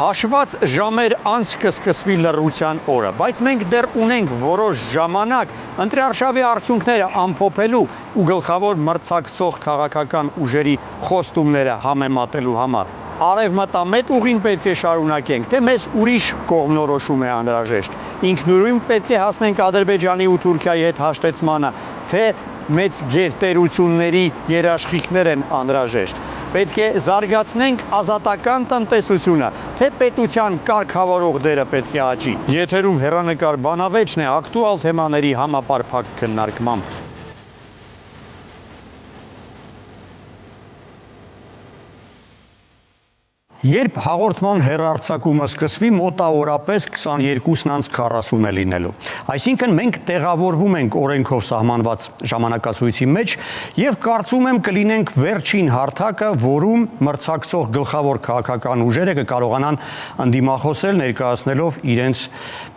Հաշված ժամեր անց կսկսվի լռության օրը, բայց մենք դեռ ունենք որոշ ժամանակ ընտրարշավի արդյունքները ամփոփելու ու գլխավոր մրցակցող քաղաքական ուժերի խոստումները համեմատելու համար։ Արևմտամետ ուղին պետք է շարունակենք, թե մեզ ուրիշ կողմնորոշում է անհրաժեշտ։ Ինքնուրույն պետք է հասնենք Ադրբեջանի ու Թուրքիայի հետ հաշտեցմանը, թե մեծ գերտերությունների երաշխիքներ են անհրաժեշտ։ Պետք է զարգացնենք ազատական տնտեսությունը, թե պետության կարգավորող դերը պետք է աճի։ Եթերում հեռանկար բանավեճն է ակտուալ թեմաների համապարփակ քննարկմամբ։ Երբ հաղորդման հեռարձակումը սկսվի, մոտավորապես 22:40 է լինելու։ Այսինքն մենք տեղավորվում ենք օրենքով սահմանված ժամանակացույցի մեջ եւ կարծում եմ կլինենք վերջին հարթակը, որում մրցակցող գլխավոր քաղաքական ուժերը կկարողանան ընդդիմախոսել ներկայացնելով իրենց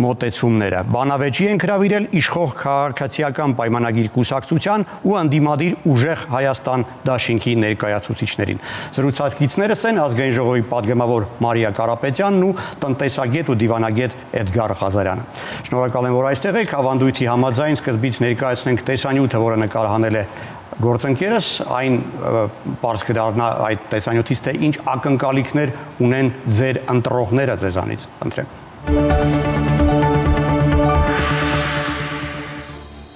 մոտեցումները։ Բանավեճի են հրավիրել իշխող քաղաքացիական պայմանագիր կուսակցության ու ընդդիմադիր ուժեղ Հայաստան դաշինքի ներկայացուցիչներին։ Զրուցակիցներս են Ազգային ժողովի պատգամավոր Մարիա Կարապետյանն ու տնտեսագետ ու դիվանագետ Էդգար Ղազարյանը։ Շնորհակալ եմ, որ այստեղ եք։ Ավանդույթի համաձայն սկզբից ներկայացնենք տեսանյութը, որը նկարահանել է գործընկերս, այն պարզ կդառնա այդ տեսանյութից, թե ինչ ակնկալիքներ ունեն ձեր ընտրողները ձեզանից։ Խնդրեմ։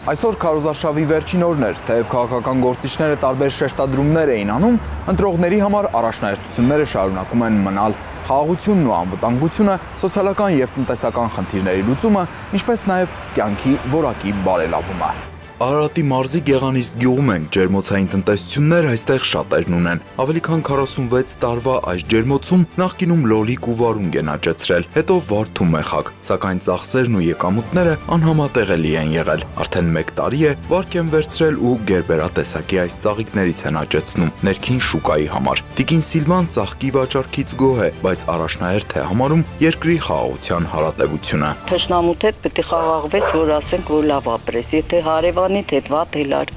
Այսօր քարոզարշավի վերջին օրն էր, թեև քաղաքական գործիչները տարբեր շեշտադրումներ էին անում, ընտրողների համար առաջնահերթությունները շարունակում են մնալ խաղաղությունն ու անվտանգությունը, սոցիալական եւ տնտեսական խնդիրների լուծումը, ինչպես նաեւ կյանքի որակի բարելավումը։ Արարատի մարզի Գեղանիստ գյուղում են ջերմոցային տնտեսություններ այստեղ շատերն ունեն։ Ավելի քան 46 տարվա այս ջերմոցում նախկինում լոլիկ ու վարունգ են աճեցրել, հետո վարդ ու մեխակ, սակայն ծախսերն ու եկամուտները անհամատեղելի են եղել։ Արդեն 1 տարի է վարկ են վերցրել ու գերբերատեսակի այս ծաղիկներից են աճեցնում ներքին շուկայի համար։ Տիկին Սիլվան ծաղկի վաճառքից գոհ է, բայց առաջնահերթ է համարում երկրի խաղաղության հարատևությունը։ Թշնամուտ հետ պետք է խաղաղվես, որ ասենք, որ լավ ապրես, եթե հարևանիդ հետ վատ ելար,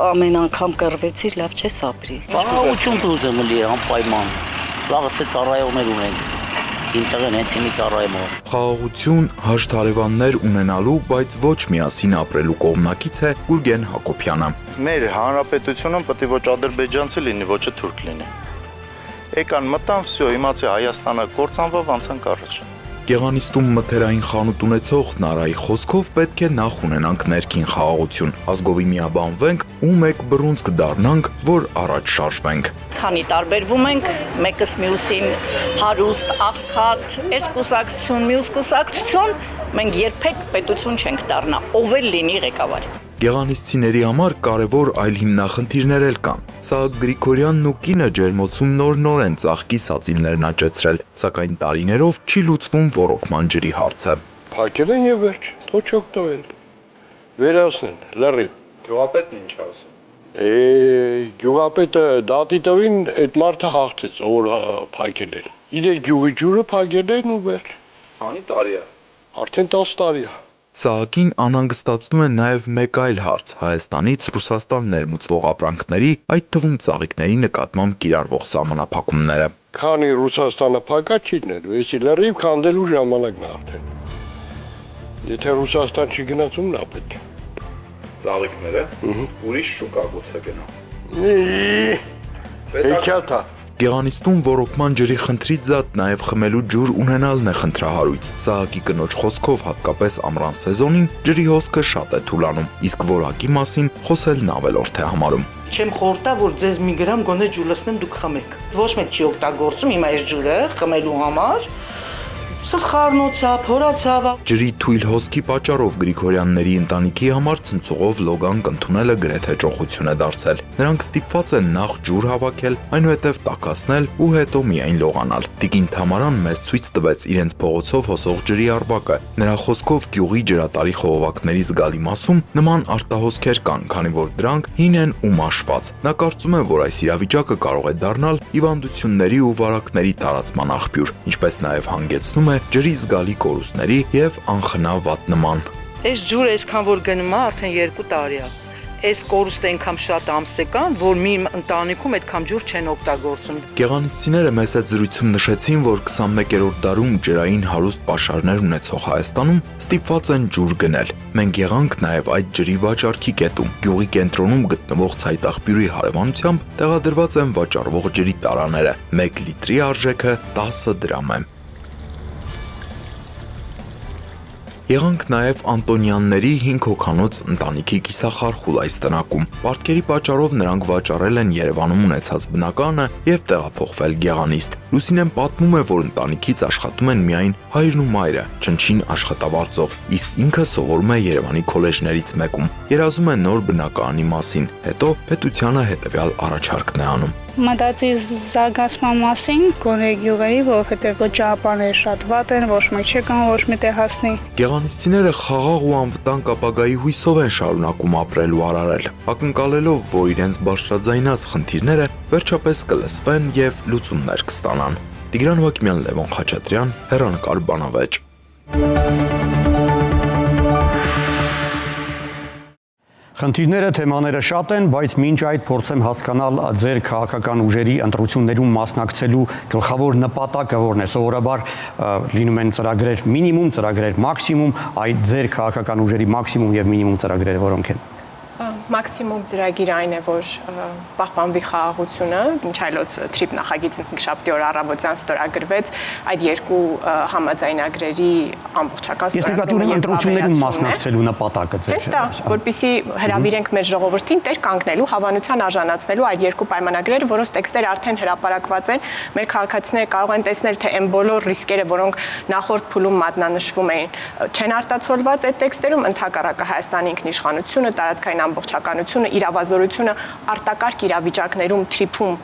ամեն անգամ կռվեցիր, լավ չես ապրի։ Խաղաղություն դուզեմ լի անպայման, սաղս է ծառայողներ ունենք, ինտեղ են հենց իմի ծառայմող։ Խաղաղություն, հաշտ հարևաններ ունենալու, բայց ոչ միասին ապրելու կողմնակից է Գուրգեն Հակոբյանը։ Մեր հանրապետությունը պետք է ոչ ադրբեջանցի լինի, ոչ թուրք լինի։ Եկան մտան, վсё, իմացի Հայաստանը կործանվավ, անցանք առաջ։ Գեղանիստում մթերային խանութ ունեցող Նարայի խոսքով պետք է նախ ունենանք ներքին խաղաղություն, ազգովի միաբանվենք ու մեկ բռունցք դառնանք, որ առաջ շարժվենք։ Քանի տարբերվում ենք, մեկս մյուսին հարուստ, աղքատ, այս կուսակցություն, մյուս կուսակցություն, մենք երբեք պետություն չենք դառնա, ով էլ լինի ղեկավար։ Գեղանիսցիների համար կարևոր այլ հիմնախնդիրներ էլ կան։ Սա Գրիգորյանն ու կինը ջերմոցում նոր են ծաղկի սածիլներն աճեցրել, սակայն տարիներով չի լուծվում ոռոգման ջրի հարցը։ Փակել են եւ վերջ, թող չօգտվել։ Վերացնեն, լրիվ։ Գյուղապետն ինչ ասում։ Գյուղապետը դատի տվին այդ մարդը հաղթեց, որ փակել են։ Իրեք գյուղի ջուրը փակել են ու վերջ։ Քանի տարի է։ Արդեն 10 տարի է։ Սահակին անհանգստացնում է նաև մեկ այլ հարց՝ Հայաստանից Ռուսաստան ներմուծվող ապրանքների, այդ թվում ծաղիկների նկատմամբ կիրառվող սահմանափակումները։ Քանի Ռուսաստանը փակած չի ներ, վեսի լրիվ քանդելու ժամանակն է արդեն։ Եթե Ռուսաստան չի գնացում, նա պետք է։ Ծաղիկները ուրիշ շուկա գուցե գնա։ Պետքա։ Գեղանիստում ոռոգման ջրի խնդրից զատ նաև խմելու ջուր ունենալն է խնդրահարույց։ Սահակի կնոջ խոսքով հատկապես ամռան սեզոնին ջրի հոսքը շատ է թուլանում, իսկ որակի մասին խոսելն ավելորդ է համարում։ Չեմ խորտա, որ ձեզ մի գրամ գոնե ջուր լցնեմ, դուք խմեք։ Ոչ մեկ չի օգտագործում հիմա այս ջուրը խմելու համար։ Սխարնոցա, փորացավա։ Ջրի թույլ հոսքի պատճառով Գրիգորյանների ընտանիքի համար ցնցողով լոգանք ընդունելը գրեթե ճոխություն է դարձել։ Նրանք ստիպված են նախ ջուր հավաքել, այնուհետև տաքացնել ու հետո միայն լողանալ։ Տիկին Թամարան մեզ ցույց տվեց իրենց փողոցով հոսող ջրի առվակը։ Նրա խոսքով գյուղի ջրատարի խողովակների զգալի մասում նման արտահոսքեր կան, քանի որ դրանք հին են ու մաշված։ Նա կարծում է, որ այս իրավիճակը կարող է դառնալ հիվանդությունների ու վարակների տարածման աղբյուր, ինչպես նաև հանգեցնում է ջրի զգալի կորուստների եւ անխնա վատնման։ Այս ջուրը այսքան որ գնում է, արդեն 2 տարի է։ այս կորուստը այնքան շատ ամսե կան, որ մի ընտանիքում այդքան ջուր չեն օգտագործում։ Գեղանիցիները մեծ այդ զրույցում նշեցին, որ 21-րդ դարում ջրային հարուստ պաշարներ ունեցող Հայաստանում ստիպված են ջուր գնել։ Մենք եղանք նաև այդ ջրի վաճառքի կետում։ Գյուղի կենտրոնում գտնվող ցայտաղբյուրի հարևանությամբ տեղադրված են վաճառվող ջրի տարաները։ 1 լիտրի արժեքը 10 դրամ է։ Եղանք նաև Անտոնյանների 5 հոգանոց ընտանիքի կիսախարխուլ այս տնակում։ Պարտքերի պատճառով նրանք վաճառել են Երևանում ունեցած բնականը եւ տեղափոխվել Գեղանիստ։ Լուսինեն պատմում է, որ ընտանիքից աշխատում են միայն հայրն ու մայրը, չնչին աշխատավարձով, իսկ ինքը սովորում է Երևանի քոլեջներից մեկում։ Երազում է նոր բնակարանի մասին, հետո պետությանը հետևյալ առաջարկն է անում։ Մտածի զարգացման մասին գոնե գյուղերի, որովհետև ճանապարհները շատ վատ են, ոչ մեկ չկան, ոչ մի տեղ հասնի։ Գեղանիսցիները խաղաղ ու անվտանգ ապագայի հույսով են շարունակում ապրել ու արարել, ակնկալելով, որ իրենց բարձրաձայնած խնդիրները վերջապես կլսվեն եւ լուծումներ կստանան։ Տիգրան Վակիմյան, Լևոն Խաչատրյան, Հեռանկար Բանավեճ։ Խնդիրները, թեմաները շատ են, բայց մինչ այդ փորձեմ հասկանալ ձեր քաղաքական ուժերի ընտրություններում մասնակցելու գլխավոր նպատակը որն է։ Սովորաբար լինում են ծրագրեր մինիմում, ծրագրեր մաքսիմում, այդ ձեր քաղաքական ուժերի մաքսիմում եւ մինիմում ծրագրերը որոնք են։ Մաքսիմում ծրագիր այն է, որ պահպանվի խաղաղությունը, ինչ այլոց թրիփ նախագիծ շաբթի օր առավոտյան ստորագրվեց այդ երկու համաձայնագրերի ամբողջական Ես նկատի ունեմ ընտրություններում մասնակցելու նպատակը ձեր։ Հենց դա, որպեսզի հրավիրենք մեր ժողովրդին տեր կանգնելու, հավանության արժանացնելու այդ երկու պայմանագրերը, որոնց տեքստերը արդեն հրապարակված են, մեր քաղաքացիները կարող են տեսնել, թե այն բոլոր ռիսկերը, որոնք նախորդ փուլում մատնանշվում էին, չեն արտացոլված այդ տեքստերում, ընդհակառակը Հայաստանի ինքնիշխանությունը, տարածքային ամբողջականությունը, իրավազորությունը արտակարգ իրավիճակներում թրիփում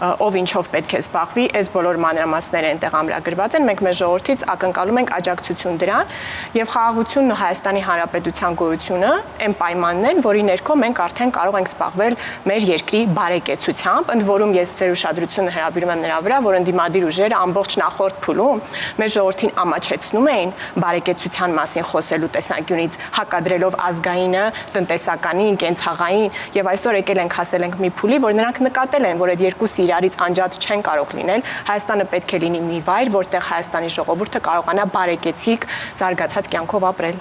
ով ինչով պետք է զբաղվի, այս բոլոր մանրամասները այնտեղ ամրագրված են, մենք մեր ժողովրդից ակնկալում ենք աջակցություն դրան եւ խաղաղությունն ու Հայաստանի Հանրապետության գոյությունը այն պայմանն են, որի ներքո մենք արդեն կարող ենք զբաղվել մեր երկրի բարեկեցությամբ, ընդ որում ես ձեր ուշադրությունը հրավիրում եմ նրա վրա, որ ընդդիմադիր ուժերը ամբողջ նախորդ փուլում մեր ժողովրդին ամաչեցնում էին բարեկեցության մասին խոսելու տեսանկյունից, հակադրելով ազգայինը, տնտեսականին, կենցաղային եւ այսօր եկել ենք հասել ենք մի փուլի, որ նրանք նկատել են, որ այդ երկուսը իրարից անջատ չեն կարող լինել։ Հայաստանը պետք է լինի մի վայր, որտեղ Հայաստանի ժողովուրդը կարողանա բարեկեցիկ զարգացած կյանքով ապրել։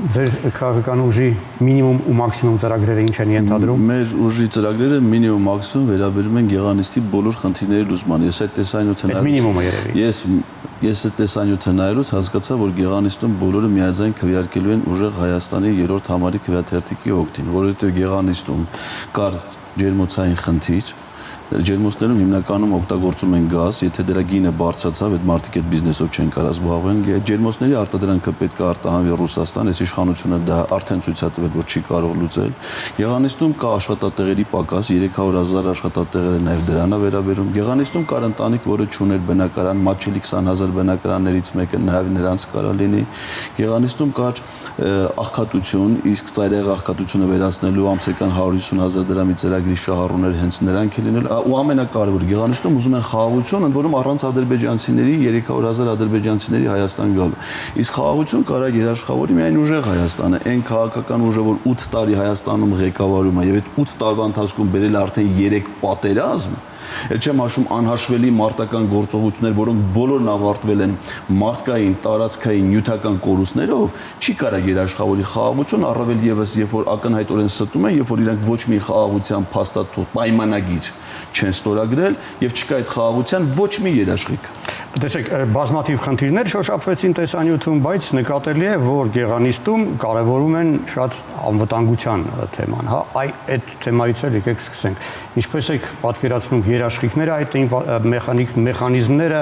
Ձեր քաղաքական ուժի մինիմում ու մաքսիմում ծրագրերը ինչ են ենթադրում։ Մեր ուժի ծրագրերը մինիմում մաքսիմում վերաբերում են Գեղանիստի բոլոր խնդիրների լուծման։ Ես այդ տեսանյութը նայելով մինիմումը երևի։ Ես այդ տեսանյութը նայելով հասկացա, որ Գեղանիստում բոլորը միաձայն քվեարկելու են ուժեղ Հայաստանի 3-րդ համարի քվեաթերթիկի օգտին, որովհետև Գեղանիստում կար ջերմոցային խնդիր։ Ջերմոցներում հիմնականում օգտագործում են գազ, եթե դրա գինը բարձրացավ, այդ մարդիկ այդ բիզնեսով չեն կարող զբաղվել։ Ջերմոցների արտադրանքը պետք է արտահանվի Ռուսաստան, այս իշխանությունը դա արդեն ցույց է տվել, որ չի կարող լուծել։ Գեղանիստում կա աշխատատեղերի պակաս, 300,000 աշխատատեղեր է նաև դրանա վերաբերում։ Գեղանիստում կար ընտանիք, որը չուներ բնակարան, մատչելի 20,000 բնակարաններից մեկը նրանց կարա լինի։ Գեղանիստում կար աղքատություն, իսկ ծայրահեղ աղքատությունը վերացնելու ամսական 150,000 դրամի ծրագրի շահառուներ հենց նրանք են լինել։ Ու ամենակարևորը Գեղանիստում ուզում են խաղաղություն, ընդ որում առանց ադրբեջանցիների 300,000 ադրբեջանցիների Հայաստան գալու։ Իսկ խաղաղություն կարա երաշխավորի միայն ուժեղ Հայաստանը, այն քաղաքական ուժը, որ 8 տարի Հայաստանում ղեկավարում է եւ այդ 8 տարվա ընթացքում բերել արդեն 3 պատերազմ, Էլ չեմ հաշվում անհաշվելի մարտական գործողություններ, որոնք բոլորն ավարտվել են մարդկային, տարածքային, նյութական կորուստներով, չի կարող երաշխավորի խաղաղություն, առավել եւս երբ որ ակնհայտորեն ստում են, երբ որ իրանք ոչ մի խաղաղության փաստաթուղթ, պայմանագիր չեն ստորագրել եւ չկա այդ խաղաղության ոչ մի երաշխիք։ Տեսեք, բազմաթիվ խնդիրներ շոշափվեցին տեսանյութում, բայց նկատելի է, որ Գեղանիստում կարևորում են շատ անվտանգության թեման, հա, այդ թեմայից էլ եկեք սկսենք։ Ինչպես եք պատկերացնում երաշխիքները, այդ մեխանիզմները,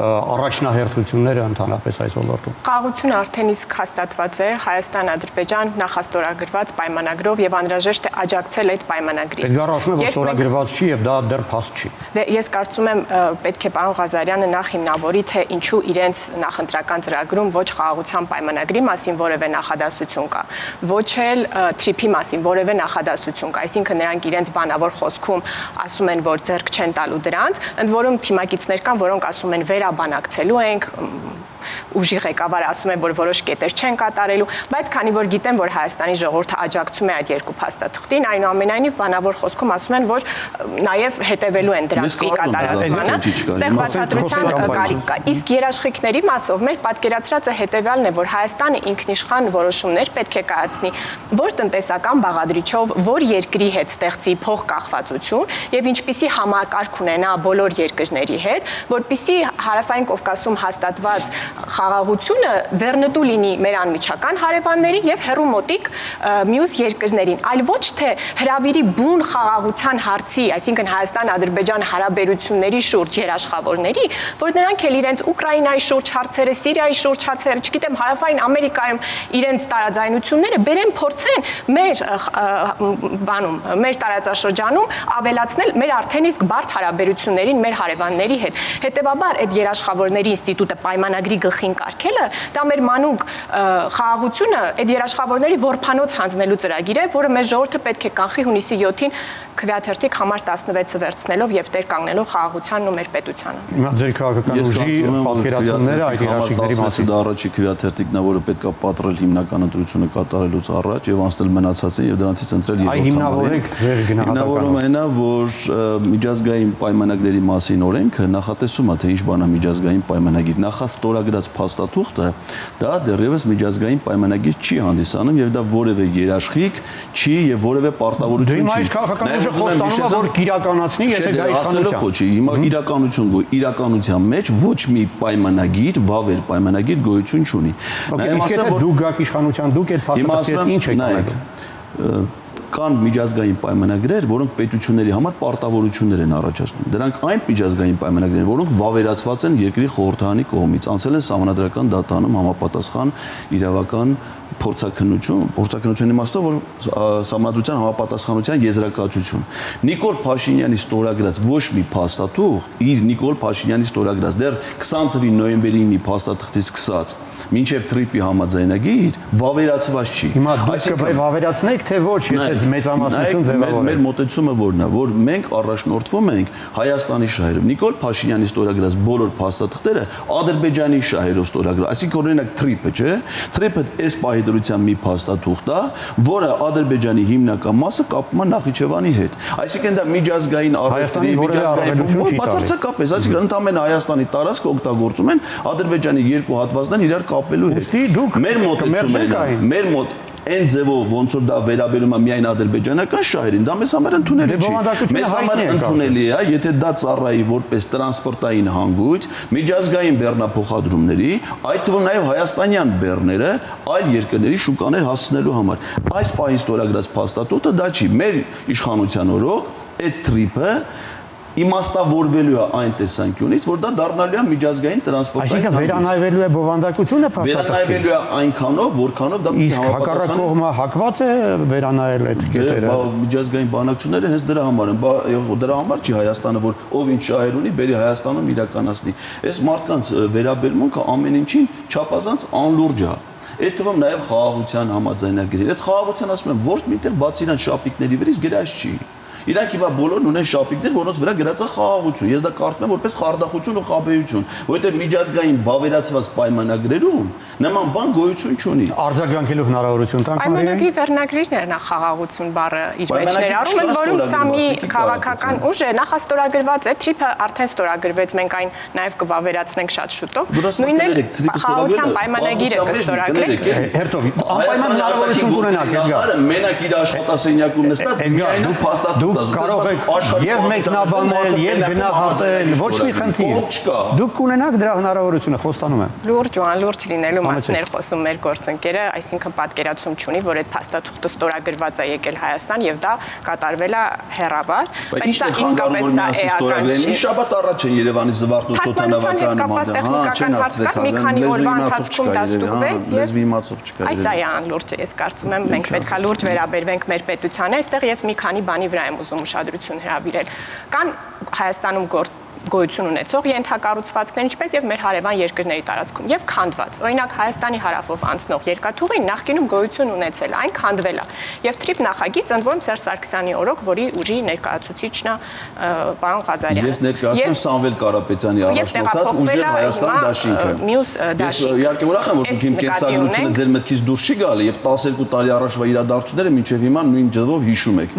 առաջնահերթությունները ընդհանրապես այս ոլորտում։ Խաղաղությունը արդեն իսկ հաստատված է Հայաստան-Ադրբեջան նախաստորագրված պայմանագրով եւ անհրաժեշտ է աջակցել այդ պայմանագրին։ Էդգար ասում է, որ ստորագրված չի եւ դա դեռ փաստ չի։ Ես կարծում եմ, պետք է պարոն Ղազարյանը նախ հիմնավորի, թե ինչու իրենց նախընտրական ծրագրում ոչ խաղաղության պայմանագրի մասին որևէ նախադասություն կա, ոչ էլ թրիփի մասին որևէ նախադասություն կա, այսինքն նրանք իրենց բանավոր խոսքում ասում են, որ ձեռք չեն տալու դրանց, ընդ որում թիմակիցներ կան, որոնք ասում են վերաբանակցելու ենք, ուժի ղեկավարը ասում է, որ որոշ կետեր չեն կատարելու, բայց քանի որ գիտեմ, որ Հայաստանի ժողովուրդը աջակցում է այդ երկու փաստաթղթին, այնուամենայնիվ բանավոր խոսքում ասում են, որ նաև հետևելու են դրանցի կատարածմանը, ստեղ բացատրության կարիք կա։ Իսկ երաշխիքների մասով մեր պատկերացրածը հետևյալն է, որ Հայաստանը ինքնիշխան որոշումներ պետք է կայացնի, որ տնտեսական բաղադրիչով, որ երկրի հետ ստեղծի փոխկախվածություն եւ ինչպիսի համակարգ ունենա բոլոր երկրների հետ, որպիսի Հարավային Կովկասում հաստատված խաղաղությունը ձեռնտու լինի մեր անմիջական հարևանների եւ հեռու մոտիկ մյուս երկրներին, այլ ոչ թե հրավիրի բուն խաղաղության հարցի, այսինքն Հայաստան-Ադրբեջան հարաբերությունների շուրջ երաշխավորների, որ նրանք էլ իրենց Ուկրաինայի շուրջ հարցերը, Սիրիայի շուրջ հարցերը, չգիտեմ, Հարավային Ամերիկայում իրենց տարաձայնությունները բերեն փորձեն մեր տարածաշրջանում ավելացնել մեր արդեն իսկ բարդ հարաբերություններին մեր հարևանների հետ։ Հետևաբար այդ երաշխավորների ինստիտուտը պայմանագրի գլխին կարգելը, դա մեր մանուկ խաղաղությունը այդ երաշխավորների որփանոց հանձնելու ծրագիր է, որը մեր ժողովուրդը պետք է կանխի հունիսի 7-ին քվեաթերթիկ համար 16-ը վերցնելով եւ տեր կանգնելով խաղաղությանն ու մեր պետությանը։ Հիմա ձեր քաղաքական ուժի պատկերացումները այդ երաշխիքների մասին։ Դա առաջի քվեաթերթիկն է, որը պետք է պատռել հիմնական ընտրությունը կատարելուց առաջ եւ անցնել մնացածին եւ դրանցից ընտրել երրորդ համարին։ Հիմնավորեք ձեր գնահատականը։ Հիմնավորումը այն է, որ միջազգային պայմանագրերի մասին օրենքը նախատեսում է, թե ինչ բան է միջազգային պայմանագիր։ Նախաստորագրած փաստաթուղթը դա դեռևս միջազգային պայմանագիր չի հանդիսանում եւ դա որևէ երաշխիք չի եւ որևէ պարտավորություն չի։ Խոստանում որ կիրականացնի, եթե դա իշխանության։ Հիմա իրականության մեջ ոչ մի պայմանագիր, վավեր պայմանագիր գոյություն չունի։ Իսկ եթե դուք գաք իշխանության, դուք այդ փաստաթղթերը ինչ եք անելու։ Կան միջազգային պայմանագրեր, որոնք պետությունների համար պարտավորություններ են առաջացնում։ Դրանք այն միջազգային պայմանագրեր են, որոնք վավերացված են երկրի խորհրդարանի կողմից, անցել են Սահմանադրական դատարանում համապատասխան իրավական փորձաքննության իմաստով, որ Սահմանադրության համապատասխանության եզրակացություն։ Նիկոլ Փաշինյանի ստորագրած ոչ մի փաստաթուղթ, Նիկոլ Փաշինյանի ստորագրած դեռ 20 թվականի նոյեմբերի 9-ի փաստաթղթից սկսած մինչև Թրիպի համաձայնագիր վավերացված չի։ Հիմա դուք կվավերացնեք, թե ոչ, եթե մեծամասնություն ձևավորեք։ Մեր մոտեցումը որն է, որ մենք առաջնորդվում ենք Հայաստանի շահերով։ Նիկոլ Փաշինյանի ստորագրած բոլոր փաստաթղթերը Ադրբեջանի շահերով ստորագրված, այսինքն օրինակ Թրիպը, չէ՞, Թրիպը այս պահի դրության մի փաստաթուղթ է, որը Ադրբեջանի հիմնական մասը կապում է Նախիջևանի հետ։ Այսինքն դա միջազգային առևտրի, միջազգային բացարձակապես, այսինքն ընդամենը Հայաստանի տարածքը օգտագործում են Ադրբեջանի երկու հատվածներն իրար կապելու հետ։ Մեր մոտ այն ձևով ոնց որ դա վերաբերում է միայն ադրբեջանական շահերին, դա մեզ համար ընդունելի չի։ Մեզ համար ընդունելի է, եթե դա ծառայի որպես տրանսպորտային հանգույց միջազգային բեռնափոխադրումների, այդ թվում նաև հայաստանյան բեռները այլ երկրների շուկաներ հասցնելու համար։ Այս պահին ստորագրած փաստաթուղթը դա չի։ Մեր իշխանության օրոք այդ Թրիպը իմաստավորվելու է այն տեսանկյունից, որ դա դառնալու է միջազգային տրանսպորտային։ Այսինքն վերանայվելու է բովանդակությունը փաստաթղթի։ Վերանայվելու է այնքանով, որքանով դա իսկ հակառակ կողմը հակված է վերանայել այդ կետերը։ Միջազգային բանակցությունները հենց դրա համար են, դրա համար չի Հայաստանը, որ ով ինչ շահեր ունի, բերի Հայաստանում իրականացնի։ Այս մարդկանց վերաբերմունքը ամեն ինչին չափազանց անլուրջ է։ Այդ թվում նաև խաղաղության համաձայնագրերը։ Այդ խաղաղության ասում եմ, ոչ միտեղ բացի իրան շապիկների վրից գրած չի։ Իրանք հիմա բոլորն ունեն շապիկներ, որոնց վրա գրած է խաղաղություն։ Ես դա կարդում եմ որպես խարդախություն ու խաբեություն, որովհետև միջազգային վավերացված պայմանագրերում նման բան գոյություն չունի։ Արձագանքելու հնարավորություն տանք Պայմանագրի վերնագրիրն է նախ խաղաղություն բառը իր մեջ ներառում են, որում սա մի քաղաքական ուժ է, նախաստորագրված է, Թրիպը արդեն ստորագրվեց, մենք այն նաև կվավերացնենք շատ շուտով։ Նույնն էլ խաղաղության պայմանագիրը կստորագրենք։ Հերթով, անպայման հնարավորություն կունենաք, Էդգար։ Մենակ իր աշխատասենյակում նստած միայն դու փաստաթուղթ կարող եք եւ մեկնաբանել, եւ գնահատել, ոչ մի խնդիր։ Դուք կունենաք դրա հնարավորությունը, խոստանում եմ։ Լուրջ ու անլուրջ լինելու մասին էր խոսում մեր գործընկերը, այսինքն պատկերացում չունի, որ այդ փաստաթուղթը ստորագրված է եկել Հայաստան եւ դա կատարվել է հեռավար, բայց դա իսկապես դա էական չի։ Շաբաթ առաջ են Երևանի Զվարթնոց օդանավակայանում, չեն հասցրել, մի քանի օրվա ընթացքում դա ստուգվեց եւ լեզվի իմացող չկա։ Այս է անլուրջ, ես կարծում եմ, մենք պետքա լուրջ վերաբերվենք մեր պետությանը, այստեղ ես մի քանի բանի վրա եմ ուզում ուշադրություն հրավիրել։ Կան Հայաստանում գոյություն ունեցող ենթակառուցվածքներ, ինչպես եւ մեր հարևան երկրների տարածքում եւ քանդված։ Օրինակ Հայաստանի հարավով անցնող երկաթուղին նախկինում գոյություն ունեցել, այն քանդվել է։ Եվ թրիփ նախագիծ ընդ որում Սերժ Սարգսյանի օրոք, որի ուժի ներկայացուցիչն է պարոն Ղազարյանը։ Ես ներկայացնում Սամվել Կարապետյանի առաջնորդած ուժեղ Հայաստան դաշինքը։ Մյուս դաշինք։ Իհարկե ուրախ եմ, որ դուք իմ կենսագրությունը ձեր մտքից դուրս չի գալի եւ 12 տարի առաջվա իրադարձությունները մինչեւ հիմա նույն ջրով հիշում եք։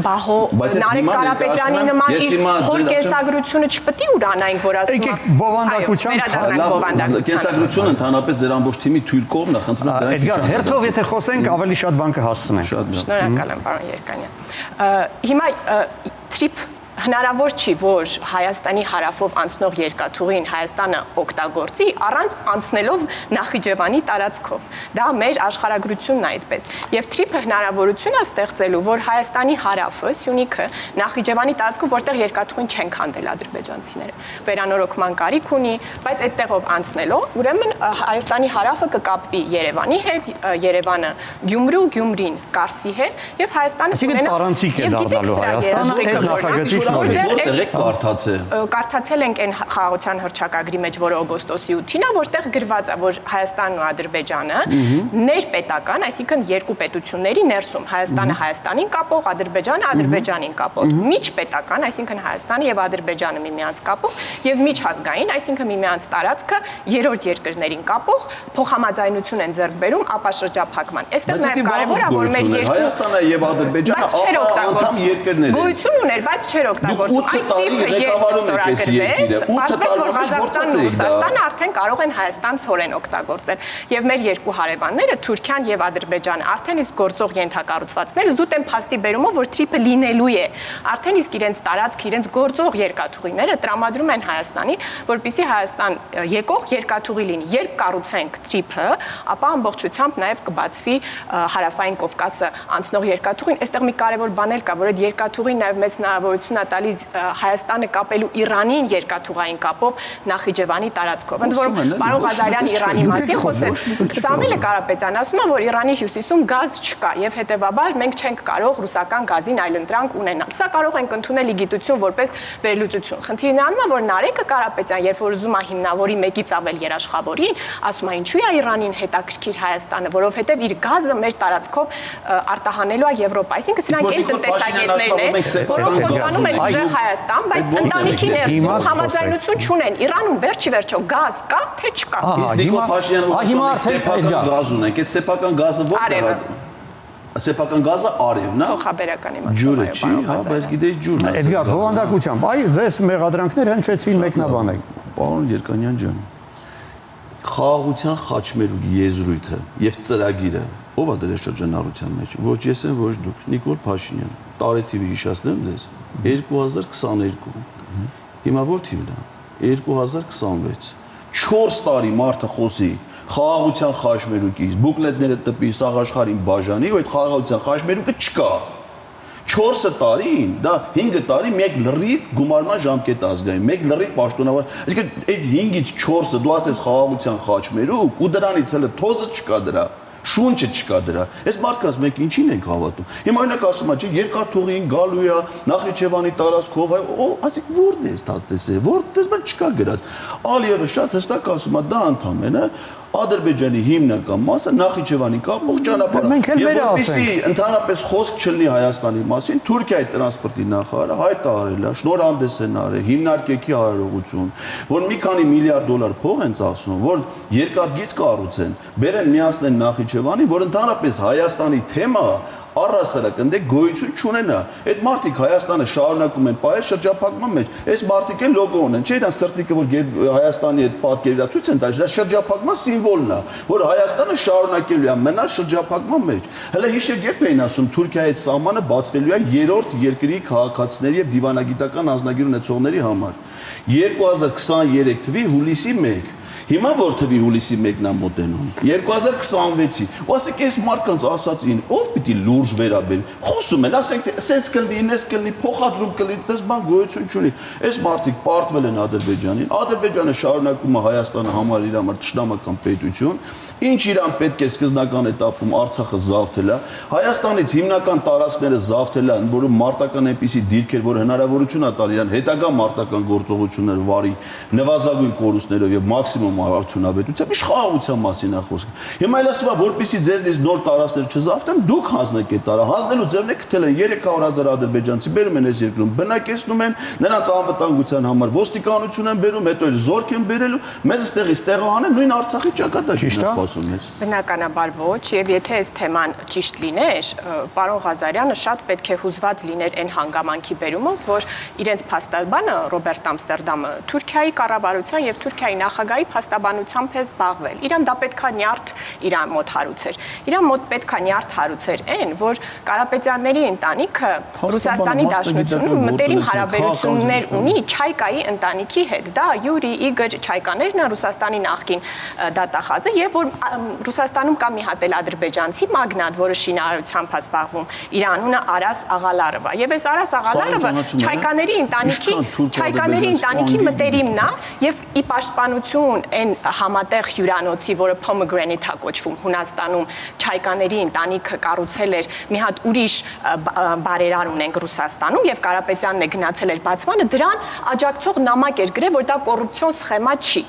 Նարեկ Կարապետյանի նման իր կենսագրությունը չպետք է ուրանայինք, որ ասում է բովանդակությամբ կենսագրությունը ընդհանրապես ձեր ամբողջ թիմի թույլ կողմն է, խնդրում եմ դրանք։ Էդգար, հերթով եթե խոսենք, ավելի շատ բան կհասցնենք։ Շնորհակալ եմ, պարոն Երկանյան։ Հիմա թրիփ հնարավոր չի, որ Հայաստանի հարավով անցնող երկաթուղին Հայաստանը օգտագործի առանց անցնելով Նախիջևանի տարածքով։ Դա մեր աշխարհագրությունն է այդպես։ Եվ թրիփը հնարավորություն է ստեղծելու, որ Հայաստանի հարավը, Սյունիքը, Նախիջևանի տարածքում, որտեղ երկաթուղին չեն քանդել ադրբեջանցիները, վերանորոգման կարիք ունի, բայց այդտեղով անցնելով, ուրեմն Հայաստանի հարավը կկապվի Երևանի հետ, Երևանը Գյումրու, Գյումրին Կարսի հետ, եւ Հայաստանը կունենա տարանցիկ է դառնալու Հայաստանը այդ նախագծի Որտեղ եք կարդացել։ Կարդացել ենք այն խաղաղության հռչակագրի մեջ, որը օգոստոսի 8-ին է, որտեղ գրված է, որ Հայաստանն ու Ադրբեջանը ներպետական, այսինքն երկու պետությունների ներսում, Հայաստանը Հայաստանին կապող, Ադրբեջանը Ադրբեջանին կապող, միջպետական, այսինքն Հայաստանը եւ Ադրբեջանը միմյանց կապող, եւ միջազգային, այսինքն միմյանց տարածքը երրորդ երկրներին կապող փոխհամաձայնություն են ձեռք բերում ապաշրջափակման։ Այստեղ նաեւ կարեւոր է, որ մեր երկու Հայաստանը եւ Ադրբեջանը անդամ երկրներ են։ Գոյություն ուներ, բայց չէր օգտագործում։ 8 տարի ղեկավարում եք այս երկիրը։ 8 տարի Ղազախստանն ու Ռուսաստանը արդեն կարող են Հայաստան ցորեն օգտագործել։ Եվ մեր երկու հարևանները Թուրքիան եւ Ադրբեջանը արդեն իսկ գործող ենթակառուցվածքները զուտ են փաստի բերումով, որ թրիփը լինելու է։ Արդեն իսկ իրենց տարածք, իրենց գործող երկաթուղիները տրամադրում են Հայաստանին, որպեսզի Հայաստան եկող երկաթուղի լինի։ Երբ կառուցենք թրիփը, ապա ամբողջությամբ նաեւ կբացվի հարավային Կովկասը անցնող երկաթուղին։ Այստեղ մի կարևոր բան էլ կա, որ այդ երկաթուղին նաեւ մեծ հնարավորություն է տալիս Հայաստանը կապելու Իրանին երկաթուղային կապով Նախիջևանի տարածքով։ Ընդ որում պարոն Ղազարյանը Իրանի մասին խոսեց։ Սամվելը Կարապետյան ասում է, որ Իրանի հյուսիսում գազ չկա եւ հետեւաբար մենք չենք կարող ռուսական գազին այլընտրանք ունենալ։ Սա կարող ենք ընդունել լիգիտություն որպես վերլուծություն։ Խնդիրն անում է, որ Նարեկը Կարապետյան, երբ որ ուզում է հիմնավորի մեկից ավել երաշխավորին, ասում է ինչու է Իրանին հետաքրքիր Հայաստանը, որովհետեւ իր գազը մեր տարածքով արտահանելու է Եվրոպա։ Այսինքն սրանք այն տնտեսագետներն են, որոնք խոստանում են ուժեղ Հայաստան, բայց ընտանիքի ներսում համաձայնություն չունեն։ Իրանում վերջի-վերջո գազ կա, թե չկա։ Նիկոլ Փաշինյանը սեփական գազ ունենք, այդ սեփական գազը որտեղ է։ Սեփական գազը արևն է։ Փոխաբերական իմաստով ջուրը չի, հա, բայց գիտես ջուրն է։ Էդգար, բովանդակությամբ, այ ձեզ մեղադրանքները հնչեցին մեկնաբանեք։ Պարոն Երկանյան ջան, խաղաղության խաչմերուկ եզրույթը եւ ծրագիրը ով է դրել շրջանառության մեջ։ Ոչ ես եմ, ոչ դուք, Նիկոլ Փաշինյան։ Տարեթիվը հիշեցնեմ ձեզ 2022։ Հիմա որ թիվն է։ 2026։ 4 տարի մարդը խոսի խաղաղության խաչմերուկից, բուկլետները տպի, սաղ աշխարհին բաժանի, ու այդ խաղաղության խաչմերուկը չկա։ 4 տարին, դա 5 տարի մեկ լրիվ գումարման ժամկետ ազգային, մեկ լրիվ պաշտոնավոր։ Այսինքն այդ 5-ից 4-ը դու ասես խաղաղության խաչմերուկ ու դրանից հələ թոզը չկա դրա։ Շունչը չկա դրա։ Այս մարդկանց մենք ինչին ենք հավատում։ Հիմա օրինակ ասում է, չէ, երկաթուղին գալու է Նախիջևանի տարածքով, ասիկ որն է ստացել, որտես բան չկա գրած։ Ալիևը շատ հստակ ասում է, դա ընդամենը Ադրբեջանի հիմնական մասը Նախիջևանի կապող ճանապարհ։ Եվ որպեսզի ընդհանրապես խոսք չլինի Հայաստանի մասին, Թուրքիայի տրանսպորտի նախարարը հայտարարել է, շնորհանդես են արել, հիմնարկեքի արարողություն, որ մի քանի միլիարդ դոլար փող են ծախսում, որ երկաթգիծ կառուցեն, բերեն միացնեն Նախիջևանի, որ ընդհանրապես Հայաստանի թեմա առասարակ ընդ գոյություն չունենա։ Այդ մարդիկ Հայաստանը շարունակում են պայել շրջափակման մեջ։ Այս մարդիկ են լոգո ունեն, չէ՞, դա սրտիկը որ Հայաստանի այդ պատկերիրա ցույց են տալիս, դա շրջափակման սիմվոլն է, որ Հայաստանը շարունակելու է մնալ շրջափակման մեջ։ Հələ հիշեք երբ էին ասում Թուրքիայի այդ սահմանը բացվելու է երրորդ երկրի քաղաքացիների եւ դիվանագիտական անձնագիր ունեցողների համար։ 2023 թվականի հուլիսի 1 Հիմա որ թվի հուլիսի 1-ն է մոտենում 2026-ի ու ասեք այս մարդկանց ասածին ով պիտի լուրջ վերաբերի խոսում են ասենք սենց կլինի ինես կլինի փոխադրում կլինի դες բան գոյություն չունի այս մարդիկ պարտվել են Ադրբեջանին Ադրբեջանը շարունակում է Հայաստանը համար իր համար ճշտամական պետություն ինչ իրան պետք է սկզբնական этаպում Արցախը զավթել է Հայաստանից հիմնական տարածքները զավթել են որում մարտական այնպիսի դիրքեր որ հնարավորություն է տալ իրան հետագա մարտական գործողություններ վարի նվազագույն կորուստներով եւ մաքսիմում արդյունավետությամբ իշխանության մասին է խոսքը հիմա էլ ասում եմ որպեսզի ձեզնից նոր տարածքներ չզավթեն դուք հանձնեք այդ հանձնելու ձևն է գտել են 300,000 ադրբեջանցի բերում են այս երկրում բնակեցնում են նրանց անվտանգության համար ոստիկանություն են բերում հետո էլ զորք են բերելու մեզ ստեղից տեղահանեն նույն Արցախի ճակատագիրն է սպասում մեզ Բնականաբար ոչ եւ եթե այս թեման ճիշտ լիներ պարոն Ղազարյանը շատ պետք է հուզված լիներ այն հանգամանքի բերումով որ իրենց փաստաբանը Ռոբերտ Ամստերդամը Թուրքիայի կառավարության եւ Թուրքիայի նախագահի փաստաբանությամբ է զբաղվել իրան դա պետքա նյարդ իրան մոտ հարուցեր իրան մոտ պետքա նյարդ հարուցեր այն որ Կարապետյանների ընտանիքը Ռուսաստանի Դաշնությունում մտերիմ հարաբերություններ ունի Չայկայի ընտանիքի հետ դա Յուրի Իգոր Չայկաներն է Ռուսաստանի նախկին դատախազը եւ որ Ռուսաստանում կա մի հատ էլ ադրբեջանցի մագնատ որը շինարարությամբ է զբաղվում իր անունը Արաս Աղալարովա եւ այս Արաս Աղալարովը Չայկաների ընտանիքի մտերիմն է եւ ի պաշտպանություն այն համատեղ հյուրանոցի որը Pomegranate է կոչվում Հունաստանում Չայկաների ընտանիքը կառուցել էր մի հատ ուրիշ բարերար ունենք Ռուսաստանում եւ Կարապետյանն է գնացել էր բացմանը դրան աջակցող նամակ էր գրել որ դա կոռուպցիոն սխեմա չի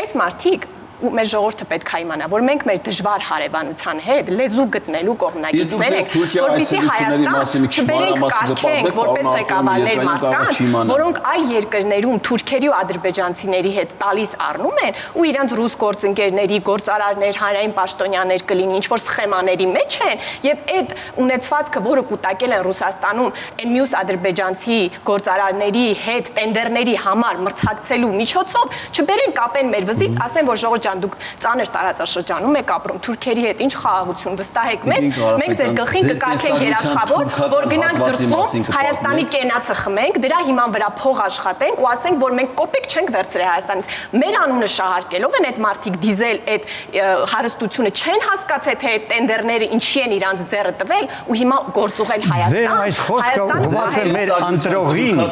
այս մարդիկ ու մեր ժողովուրդը պետք է իմանա, որ մենք մեր դժվար հարևանության հետ լեզու գտնելու կողմնակիցներ ենք, որպեսզի Հայաստան չբերենք կարգենք որպես ղեկավարներ մարդկանց, որոնք այլ երկրներում թուրքերի ու ադրբեջանցիների հետ տալիս առնում են ու իրանց ռուս գործընկերների, գործարարներ, հանրային պաշտոնյաներ կլինի, ինչ որ սխեմաների մեջ են եւ այդ ունեցվածքը, որը կուտակել են Ռուսաստանում, այն մյուս ադրբեջանցի գործարարների հետ տենդերների համար մրցակցելու միջոցով չբերեն կապեն մեր վզից, ասեն որ ժողովուրդ դուք ծանր տարածաշրջանում եք ապրում Թուրքերի հետ ինչ խաղաղություն վստահեք մեզ մենք ձեր գլխին կկարգենք երաշխավոր որ գնանք դրսում Հայաստանի կենացը խմենք դրա հիման վրա փող աշխատենք ու ասենք որ մենք կոպեկ չենք վերցրել Հայաստանից մեր անունը շահարկելով են այդ մարդիկ դիզել այդ հարստությունը չեն հասկացել թե այդ տենդերները ինչի են իրանց ձեռը տվել ու հիմա գործուղել Հայաստան ձեր այս խոսքը ուղղված է մեր ընտրողին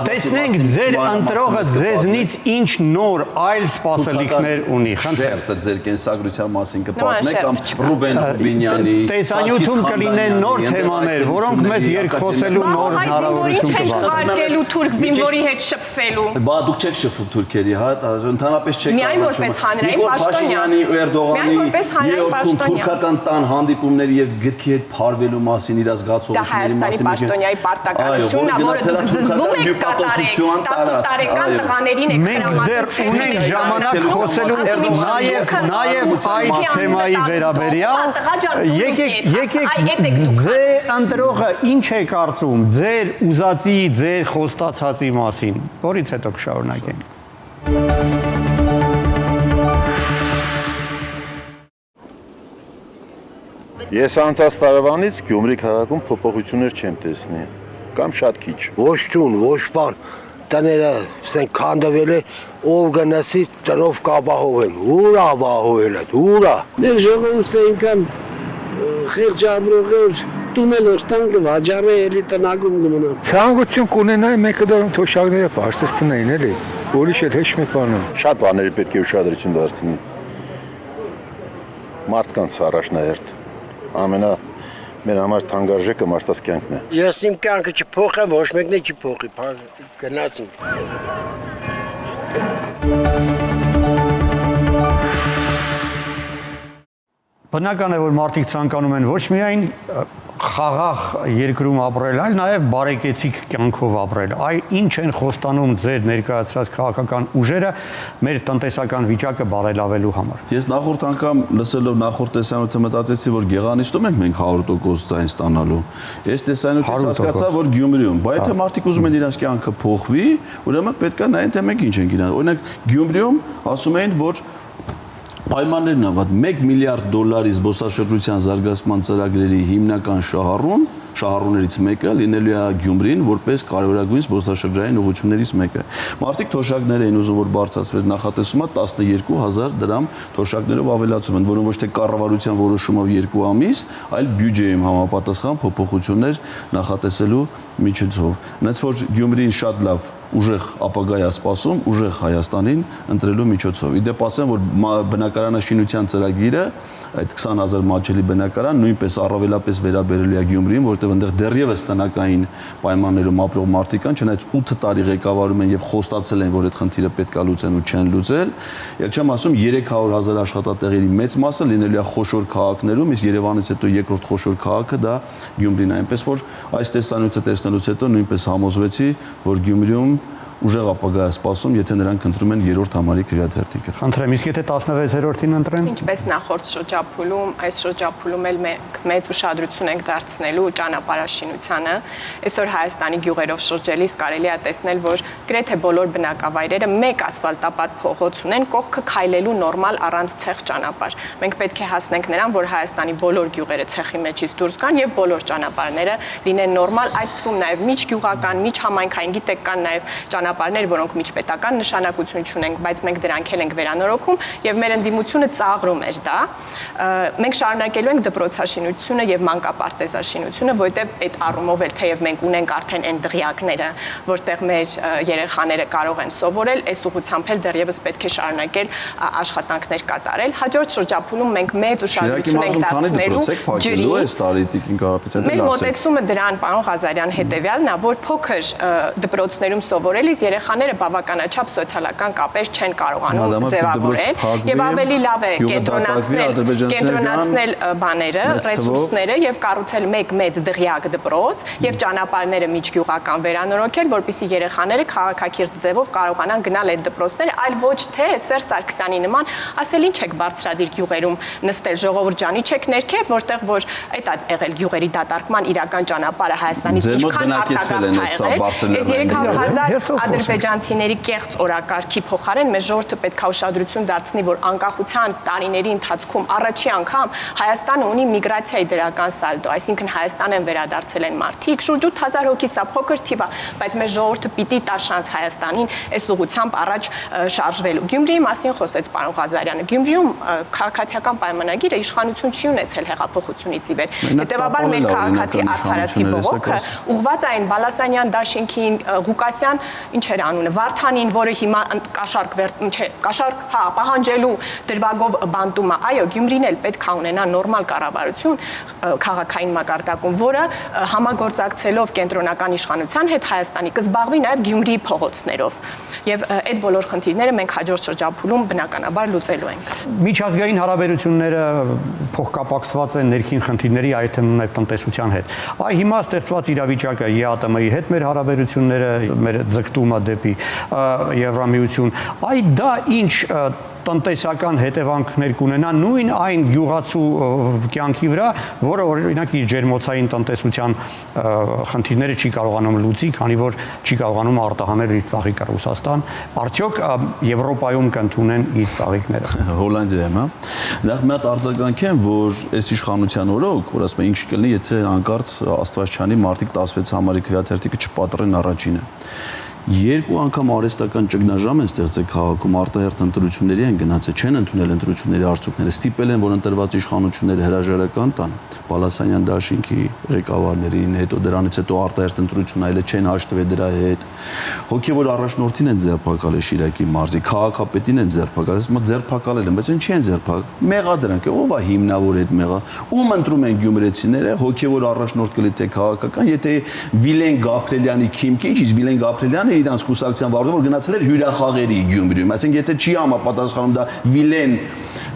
տեսնենք ձեր ընտրողը ձեզնից ինչ նոր այլ սպասելիքներ ունի Շերտը ձեր կենսագրության մասին կպատմեք կամ Ռուբեն Ռուբինյանի տեսանյութում կլինեն նոր թեմաներ, որոնք մեզ երկխոսելու նոր հնարավորություն կհարկելու թուրք զինվորի հետ շփվելու։ Բա դուք չեք շփվում թուրքերի հետ, ընդհանրապես չեք Միայն որպես հանրային Փաշինյանի ու Էրդողանի Նյույորքում թուրքական տան հանդիպումների եւ գրքի հետ փարվելու մասին իր զգացողությունների մասին։ Դա Հայաստանի պաշտոնյայի պարտականությունն է, որը դուք զզվում եք տարեկան տղաներին եք հրամայում։ Մենք դեռ ունենք ժամանակ խոսելու Նաև այդ թեմայի վերաբերյալ եկեք ձեր ընտրողը ինչ է կարծում ձեր ուզածի, ձեր խոստացածի մասին, որից հետո կշարունակենք։ Ես անցած տարվանից Գյումրի քաղաքում փոփոխություններ չեմ տեսնի, կամ շատ քիչ։ Ոչ տուն, ոչ բան տները սեն քանդվել է ով գնացի տրով կապահովեմ ուրա ապահովել է ուրա Մեր ժողովուրդը ինքան խեղճաբրող էր տունել ստանգը վաճառը էլի տնագում գմնա ցանկություն կունենայի մեկը դեռ թոշակները բարձրացնեին էլի ուրիշ էլ հեչ մի բան Շատ բաների պետք է ուշադրություն դարձնի մարդկանց առաջնահերթ մեր համար թանկարժեքը մարդաց կյանքն է Ես իմ կյանքը չփոխեմ ոչ մեկն է չփոխի գնացին Բնական է որ մարդիկ ցանկանում են ոչ միայն խաղաղ երկրում ապրել, այլ նաև բարեկեցիկ կյանքով ապրել։ Ինչ են խոստանում ձեր ներկայացրած քաղաքական ուժերը մեր տնտեսական վիճակը բարելավելու համար։ Ես նախորդ անգամ լսելով նախորդ տեսանյութը մտածեցի, որ Գեղանիստում ենք մենք 100% ձայն ստանալու։ Այս տեսանյութից հասկացա, որ Գյումրիում, բայց եթե մարդիկ ուզում են իրենց կյանքը փոխվի, ուրեմն պետք է նայեն թե մենք ինչ ենք իրան։ Օրինակ Գյումրիում ասում էին, որ պայմաններն ավատ $1 միլիարդ զբոսաշրջության զարգացման ծրագրերի հիմնական շահառուն շահառուներից մեկը լինելու է Գյումրին որպես կարևորագույն զբոսաշրջային ուղղություններից մեկը։ Մարդիկ թոշակներ էին ուզում որ բարձրացվեր նախատեսումը 12000 դրամ թոշակներով ավելացում են, որոնք ոչ թե կառավարության որոշումով 2 ամիս, այլ բյուջեում համապատասխան փոփոխություններ նախատեսելու միջոցով։ Նենց որ Գյումրին շատ լավ ուժեղ ապագա է սպասում ուժեղ Հայաստանին ընտրելու միջոցով։ Իդեպ ասեմ, որ բնակարանաշինության ծրագիրը այդ 20000 մատչելի բնակարան նույնպես առավելապես վերաբերելու է Գյումրիին, որտեղ այնտեղ դեռևս տնական պայմաններում ապրող մարդիկ կան, չնայած 8 տարի ղեկավարում են եւ խոստացել են, որ այդ խնդիրը պետք է լուծեն ու չեն լուծել։ Եվ չեմ ասում 300,000 աշխատատեղերի մեծ մասը լինելու է խոշոր քաղաքներում, իսկ Երևանից հետո երկրորդ խոշոր քաղաքը դա Գյումրին է, այնպես որ այս տեսանյութը տեսնելուց հետո նույնպես համոզվեցի, որ Գյումրիում ուժեղ ապագա է սպասում, եթե նրանք ընտրում են երրորդ համարի քվեաթերթիկը։ Խնդրեմ, իսկ եթե 16-րդին ընտրեն։ Ինչպես նախորդ շրջափուլում, այս շրջափուլում էլ մեծ ուշադրություն ենք դարձնելու ճանապարհաշինությանը։ Այսօր Հայաստանի գյուղերով շրջելիս կարելի է տեսնել, որ գրեթե բոլոր բնակավայրերը մեկ ասֆալտապատ փողոց ունեն, կողքը քայլելու նորմալ առանց ցեխ ճանապարհ։ Մենք պետք է հասնենք նրան, որ Հայաստանի բոլոր գյուղերը ցեխի մեջից դուրս գան եւ բոլոր ճանապարհները լինեն նորմալ, այդ թվում նաեւ միջգյուղական, միջհամայնքային, գիտեք կան նաեւ ճանապարհներ, որոնք միջպետական նշանակություն չունեն, բայց մենք դրանք էլ ենք վերանորոգում եւ մեր ընդդիմությունը ծաղրում էր դա։ Մենք շարունակելու ենք դպրոցաշինությունը եւ մանկապարտեզաշինությունը, որտեղ այդ առումով էլ թեև մենք ունենք արդեն այն դղյակները, որտեղ մեր երեխաները կարող են սովորել, այս ուղղությամբ էլ դեռևս պետք է շարունակել աշխատանքներ կատարել։ Հաջորդ շրջափուլում մենք մեծ ուշադրություն ենք դարձնելու ջրի։ Մեր մոտեցումը դրան, պարոն Ղազարյան, հետեւյալն է, որ փոքր դպրոցներում սովորելիս երեխաները բավականաչափ սոցիալական կապեր չեն կարողանում ձևավորել եւ ավելի լավ է կենտրոնացնել բաները, ռեսուրսները եւ կառուցել մեկ մեծ դղյակ դպրոց եւ ճանապարհները միջգյուղական վերանորոգել, որպեսզի երեխաները քաղաքակիրթ ձևով կարողանան գնալ այդ դպրոցները, այլ ոչ թե Սերժ Սարգսյանի նման ասել ինչ եք բարձրադիր գյուղերում նստել ժողովուրդ ջանի չեք ներքև, որտեղ որ այդ եղել գյուղերի դատարկման իրական ճանապարհը Հայաստանից ինչքան արտագաղթ է եղել։ 300,000 ադրբեջանցիների կեղծ օրակարգի փոխարեն մեր ժողովուրդը պետք է ուշադրություն դարձնի, որ անկախության տարիների ընթացքում առաջի անգամ Հայաստանը ունի միգրացիայի դրական սալդո, այսինքն Հայաստան են վերադարձել են մարդիկ, շուրջ 8000 հոգի, սա փոքր թիվ է, բայց մեր ժողովուրդը պիտի տա շանս Հայաստանին այս ուղղությամբ առաջ շարժվելու։ Գյումրիի մասին խոսեց պարոն Ղազարյանը։ Գյումրիում քաղաքացիական պայմանագիրը իշխանություն չի ունեցել հեղափոխությունից ի վեր։ Հետևաբար մեր քաղաքացի արդարացի բողոքը ուղղված է այն Բալասանյան դաշինքին, Ղուկասյան, ինչ էր անունը, Վարդանին, որը հիմա կաշառք պահանջելու դրվագով բանտում է։ Այո, Գյումրին էլ պետք է ունենա նորմալ կառավարություն քաղաքային մակարդակում, որը համագործակցելով կենտրոնական իշխանության հետ Հայաստանի կզբաղվի նաև Գյումրիի փողոցներով։ Եվ այդ բոլոր խնդիրները մենք հաջորդ շրջափուլում բնականաբար լուծելու ենք։ Միջազգային հարաբերությունները փոխկապակցված են ներքին խնդիրների, այդ թվում նաև տնտեսության հետ։ Այ հիմա ստեղծված իրավիճակը ԵԱՏՄ-ի հետ մեր հարաբերությունները, մեր ձգտումը դեպի Եվրամիություն, այ դա ինչ տնտեսական հետևանքներ կունենա նույն այն գյուղացու կյանքի վրա, որը օրինակ իր ջերմոցային տնտեսության խնդիրները չի կարողանում լուծի, քանի որ չի կարողանում արտահանել իր ծաղիկը Ռուսաստան, արդյոք Եվրոպայում կընդունեն իր ծաղիկները։ Հոլանդիայում, հա։ Նախ մի հատ արձագանք եմ, որ այս իշխանության օրոք, որ ասում են ինչ կլինի, եթե հանկարծ Աստված չանի մարդիկ 16 համարի քվեաթերթիկը չպատրեն առաջինը։ Երկու անգամ արհեստական ճգնաժամ են ստեղծել քաղաքում, արտահերթ ընտրությունների են գնացել, չեն ընդունել ընտրությունների արդյունքները, ստիպել են, որ ընտրված իշխանությունները հրաժարական տան Բալասանյան դաշինքի ղեկավարներին, հետո դրանից հետո արտահերթ ընտրություն այլը չեն հաշտվել դրա հետ։ Հոգևոր առաջնորդին են ձերբակալել Շիրակի մարզի, քաղաքապետին են ձերբակալել, ասում են ձերբակալել են, բայց ինչ են ձերբակալել։ Մեղա դրանք, ով է հիմնավոր այդ մեղա։ Ում ընտրում են գյումրեցիները, հոգևոր առաջնորդ կլի թե քաղաքական, եթե Վիլեն Գաբրելյանի քիմքի, ինչ Վիլեն Գաբրելյանը իրանց կուսակցության վարդում որ գնացել էր հյուրախաղերի Գյումրիում, այսինքն եթե չի համապատասխանում դա Վիլեն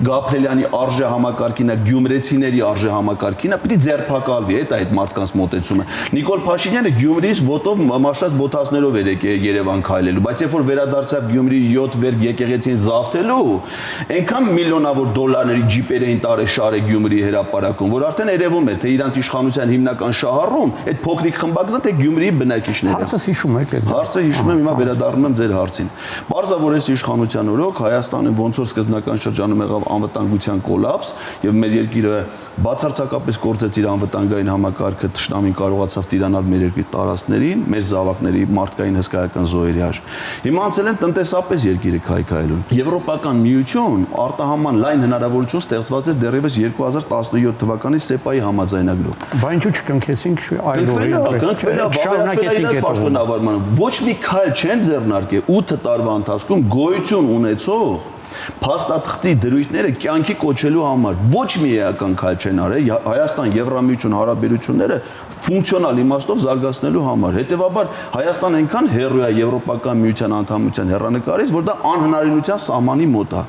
Գաբրելյանի արժե համակարգին, գյումրեցիների արժե համակարգին, պիտի ձերբակալվի այդ մարդկանց մոտեցումը։ Նիկոլ Փաշինյանը Գյումրիից ոտով մաշած բոթասներով էր Երևան քայլելու, բայց երբ որ վերադարձավ Գյումրիի 7 վերք եկեղեցին զավթելու, այնքան միլիոնավոր դոլարների ջիպեր էին տարել շարե Գյումրիի հրապարակում, որ արդեն երևում էր, թե իրանց իշխանության հիմնական շահառուն այդ փոքրիկ խմբակն է, թե Գյումրիի բնակիչները։ Հարցը հիշում եք այդ։ Հարցը հիշում եմ, հիմա վերադառնում եմ ձեր հարցին։ Պարզա որ այս իշխանության օրոք Հայաստանը ոնց որ սկզբնական շրջանում եղավ անվտանգության կոլապս եւ մեր երկիրը բացարձակապես կորցրեց իր անվտանգային համակարգը, թշնամին կարողացավ տիրանալ մեր երկրի տարածքներին, մեր զավակների մարդկային հսկայական զոհերի հաշ։ Հիմա անցել են տնտեսապես երկիրը քայքայելուն։ Եվրոպական միություն արտահանման լայն հնարավորություն ստեղծված է դեռևս 2017 թվականի ՍԵՊԱ-ի համաձայնագրով։ Բա ինչու չկնքեցինք այլովին։ Ոչ մի քայլ չեն ձեռնարկել 8 տարվա ընթացքում գոյություն ունեցող փաստաթղթի դրույթները կյանքի կոչելու համար ոչ մի էական քայլ չեն արել Հայաստան-Եվրամիություն հարաբերությունները ֆունկցիոնալ իմաստով զարգացնելու համար։ Հետևաբար Հայաստան այնքան հեռու է Եվրոպական միության անդամության հեռանկարից, որ դա անհնարինության սահմանի մոտ է։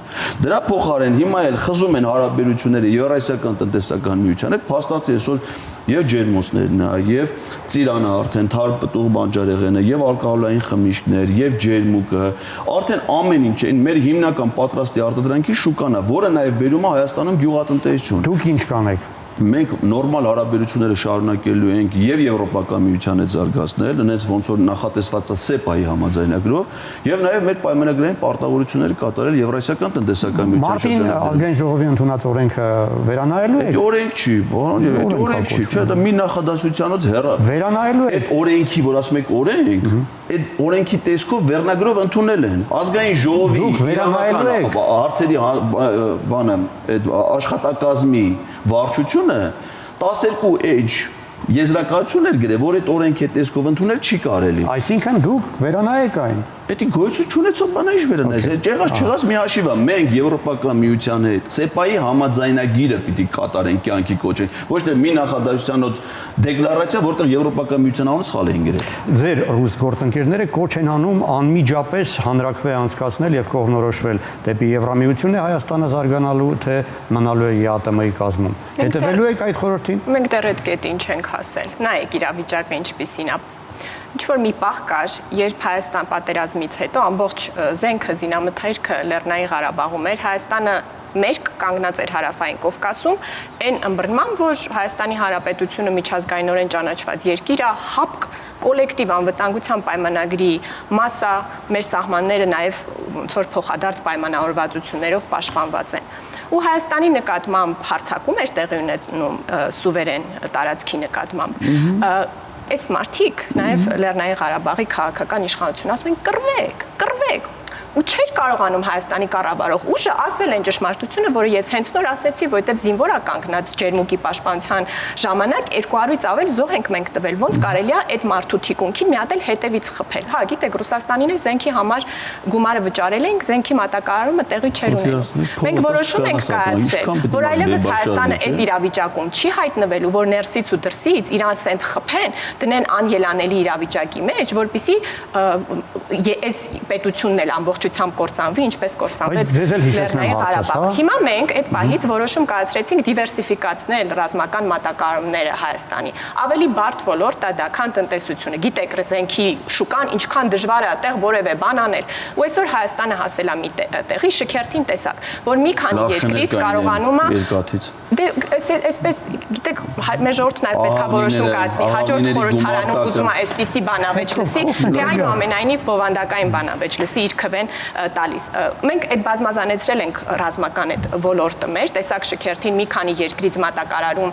Դրա փոխարեն հիմա էլ խզում են հարաբերությունները Եվրասիական տնտեսական միության հետ, փաստացի այսօր եւ ջերմոցներն է, եւ ծիրանը արդեն թարմ պտուղ բանջարեղենը, եւ ալկոհոլային խմիչքներ, եւ ջերմուկը, արդեն ամեն ինչ այն մեր հիմնական պատրաստի արտադրանքի շուկան է, որը նաեւ բերում է Հայաստանում գյուղատնտեսություն։ Դուք ինչ կանեք։ Մենք նորմալ հարաբերությունները շարունակելու ենք եւ Եվրոպական միության հետ զարգացնել, այնպես ոնց որ նախատեսված է ՍԵՊԱ-ի համաձայնագրով, եւ նաեւ մեր պայմանագրային պարտավորությունները կատարել Եվրասիական տնտեսական միության շրջանում։ Մարտին ազգային ժողովի ընդունած օրենքը վերանայելու է։ Օրենք չի, բան, այդ օրենք չի, չէ, դա մի նախադասությանոց հեռա։ Վերանայելու է։ Այդ օրենքի, որ ասում եք օրենք, այդ օրենքի տեսքով վերնագրով ընդունել են։ Ազգային ժողովի հարցերի բանը, այդ աշխատակազմի վարչությունը 12 էջ եզրակացություն էր գրել, որ այդ օրենքի տեսքով ընդունել չի կարելի։ Այսինքն դուք վերանայեք այն։ Դա գոյություն չունեցող բան է, ինչ վերանայես։ Եղած չեղած մի հաշիվ է։ Մենք Եվրոպական միության հետ ՍԵՊԱ-ի համաձայնագիրը պիտի կատարենք, կյանքի կոչենք, ոչ թե մի նախադասությանոց դեկլարացիա, որտեղ Եվրոպական միության անունը սխալ են գրել։ Ձեր ռուս գործընկերները կոչ են անում անմիջապես հանրաքվե անցկացնել եւ կողմնորոշվել դեպի Եվրամիություն է Հայաստանը զարգանալու, թե մնալու է ԵԱՏՄ-ի կազմում։ Հետևելու եք այդ խորհրդին։ Մենք դեռ այդ կետին չենք հասել։ Նայեք իրավիճակը ինչպիսին է։ Ինչ-որ մի պահ կար, երբ Հայաստան պատերազմից հետո ամբողջ զենքը, զինամթերքը Լեռնային Ղարաբաղում էր, Հայաստանը մերկ կանգնած էր Հարավային Կովկասում, այն ըմբռնմամբ, որ Հայաստանի Հանրապետությունը միջազգայինորեն ճանաչված երկիր է, ՀԱՊԿ կոլեկտիվ անվտանգության պայմանագրի մասը, մեր սահմանները նաև ոնց որ փոխադարձ պայմանավորվածություններով պաշտպանված են։ Ու Հայաստանի նկատմամբ հարձակում էր տեղի ունենում սուվերեն տարածքի նկատմամբ։ Այս մարդիկ նաև Լեռնային Ղարաբաղի քաղաքական իշխանությունը ասում են կռվեք, ու չէր կարողանում Հայաստանի կառավարող ուժը ասել այն ճշմարտությունը, որը ես հենց նոր ասեցի, որովհետև զինվորա կանգնած ջերմուկի պաշտպանության ժամանակ 200-ից ավել զոհ ենք մենք տվել, ոնց կարելի է այդ մարդու թիկունքին մի հատ էլ հետևից խփել։ Հա, գիտեք, Ռուսաստանին էլ զենքի համար գումարը վճարել ենք, զենքի մատակարարումը տեղի չէր ունենում։ Մենք որոշում ենք կայացրել, որ այլևս Հայաստանը այդ իրավիճակում չի հայտնվելու, որ ներսից ու դրսից իրան սենց խփեն, դնեն անելանելի իրավիճակի մեջ, որպեսզի այս պետությունն էլ ամբողջությամբ կործանվի, ինչպես կործանվեց Լեռնային Ղարաբաղը։ Հիմա մենք այդ պահից որոշում կայացրեցինք դիվերսիֆիկացնել ռազմական մատակարարումները Հայաստանի։ Ավելի բարդ ոլորտ է դա, քան տնտեսությունը։ Գիտեք, զենքի շուկան ինչքան դժվար է այդտեղ որևէ բան անել։ Ու այսօր Հայաստանը հասել է մի տեղի շքերթին տեսակ, որ մի քանի երկրից կարողանում է դե այսպես գիտեք, մեր ժողովուրդն այլ պետք է որոշում կայացնի, հաջորդ խորհրդարանում ուզում է այսպիսի բանավեճ լսի, թե այնուամենայնիվ բովանդակային բանավեճ լսի, իր քվեն տալիս։ Մենք այդ բազմազանեցրել ենք ռազմական այդ ոլորտը մեր, տեսակ շքերթին մի քանի երկրից մատակարարում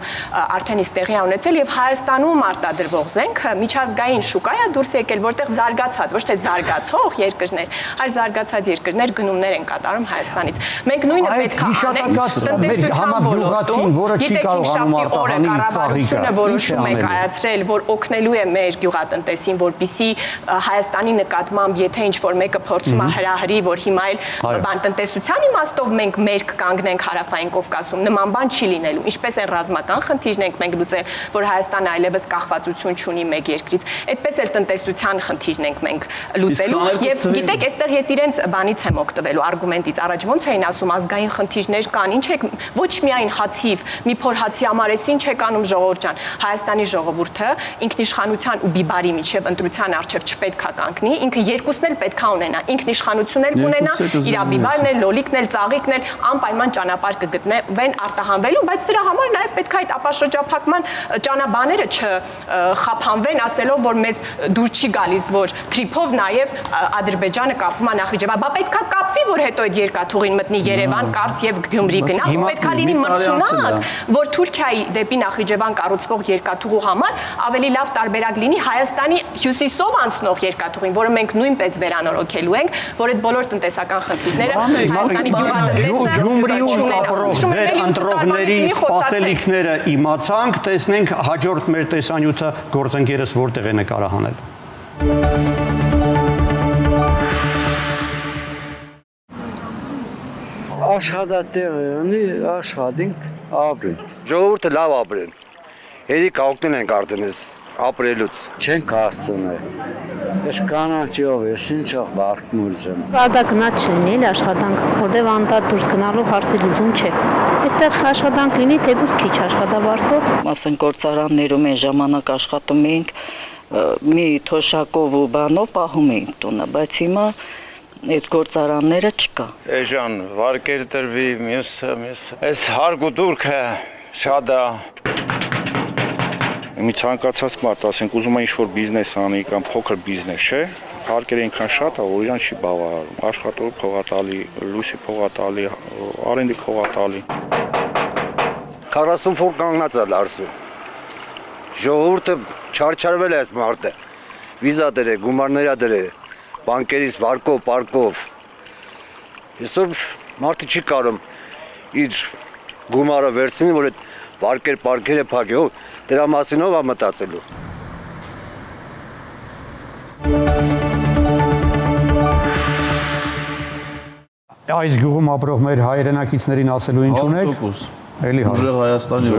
արդեն իսկ տեղի ունեցել եւ Հայաստանում արտադրվող զենքը միջազգային շուկա է դուրս եկել, որտեղ զարգացած, ոչ թե զարգացող երկրներ, այլ զարգացած երկրներ գնումներ են կատարում Հայաստանից։ Մենք նույնը պետք է անենք համագյուղացին, որը չի կարողանում արտահանել ծաղիկը, որոշում է կայացրել, որ օգնելու է մեր գյուղատնտեսին, որպիսի Հայաստանի նկատմամբ, եթե ինչ-որ մեկը փորձում է հրահրի, որ հիմա էլ բանտնտեսության իմաստով մենք մերկ կանգնենք Հարավային Կովկասում, նման բան չի լինելու։ Ինչպես են ռազմական խնդիրն ենք մենք լուծել, որ Հայաստանը այլևս կախվածություն չունի մեկ երկրից, այդպես էլ տնտեսության խնդիրն ենք մենք լուծելու։ Եվ գիտեք, այստեղ ես իրենց բանից եմ օգտվելու, արգումենտից։ Առաջ ոնց էին ասում ազգային խնդիրներ կան, ինչ եք ոչ միայն հացիվ, մի փոր հացի համար այս ինչ եք անում ժողովուրդ ջան։ Հայաստանի ժողովուրդը ինքնիշխանության ու բիբարի միջև ընտրության արչև չպետք է կանգնի, ինքը երկուսն էլ պետք է ունենա, ինքնիշխանություն էլ կունենա, իր բիբարն էլ, լոլիկն էլ, ծաղիկն էլ անպայման ճանապարհ կգտնվեն արտահանվելու, բայց սրա համար նաև պետք է այդ ապաշրջափակման ճանապարհները չխափանվեն, ասելով, որ մեզ դուր չի գալիս, որ թրիփով նաև Ադրբեջանը կապվում է Նախիջևան, բա պետք է կապվի, որ հետո այդ երկաթուղին մտնի Երևան, Կարս եւ Գյումրի գնա, պետք է լինի մրցունակ, որ Թուրքիայի դեպի Նախիջևան կառուցվող երկաթուղու համար ավելի լավ տարբերակ լինի Հայաստանի հյուսիսով անցնող երկաթուղին, որը մենք նույնպես վերանորոգելու ենք, որ այդ բոլոր տնտեսական խնդիրները Հայաստանի գյուղատնտեսը Գյումրիում ապրող ձեր ընտրողների սպասելիքները իմացանք, տեսնենք հաջորդ մեր տեսանյութը գործընկերս որտեղ է նկարահանել։ Աշխատատեղ անի, աշխատենք, ապրենք։ Ժողովուրդը լավ ապրեն։ Երիք օգնել ենք արդեն այս ապրելուց։ Չենք հասցնել։ Ես կանաչով ես ինչով բարկմուրս եմ։ Արդագնաց չլինի էլ աշխատանք, որտեղ անդադ դուրս գնալու հարցի լուծում չէ։ Այստեղ աշխատանք լինի, թեկուզ քիչ աշխատավարձով։ Ասենք գործարաններում այն ժամանակ աշխատում էինք մի թոշակով ու բանով պահում էինք տունը, բայց հիմա այդ գործարանները չկա։ Էժան, վարկեր տրվի, մյուսը, այս հարգ ու դուրքը շատ է։ Մի ցանկացած մարդ, ասենք, ուզում է ինչ-որ բիզնես անի կամ փոքր բիզնես, չէ՞, հարկերը այնքան շատ է, որ իրան չի բավարարում։ Աշխատող փող է տալի, լույսի փող է տալի, արենդի փող է տալի։ 40 ֆոր կանգնած է լարսում։ Ժողովուրդը չարչարվել է այս մարդը։ Վիզա դրե, գումարներ դրե, բանկերից վարկով, պարկով։ Այսօր մարդը չի կարող իր գումարը վերցնի, որ այդ վարկեր, պարկերը փակի, դրա մասին ով է մտածելու։ Այս գյուղում ապրող մեր հայրենակիցներին ասելու ինչ ունեք։ 100%։ Էլի հա։ Ուժեղ Հայաստանի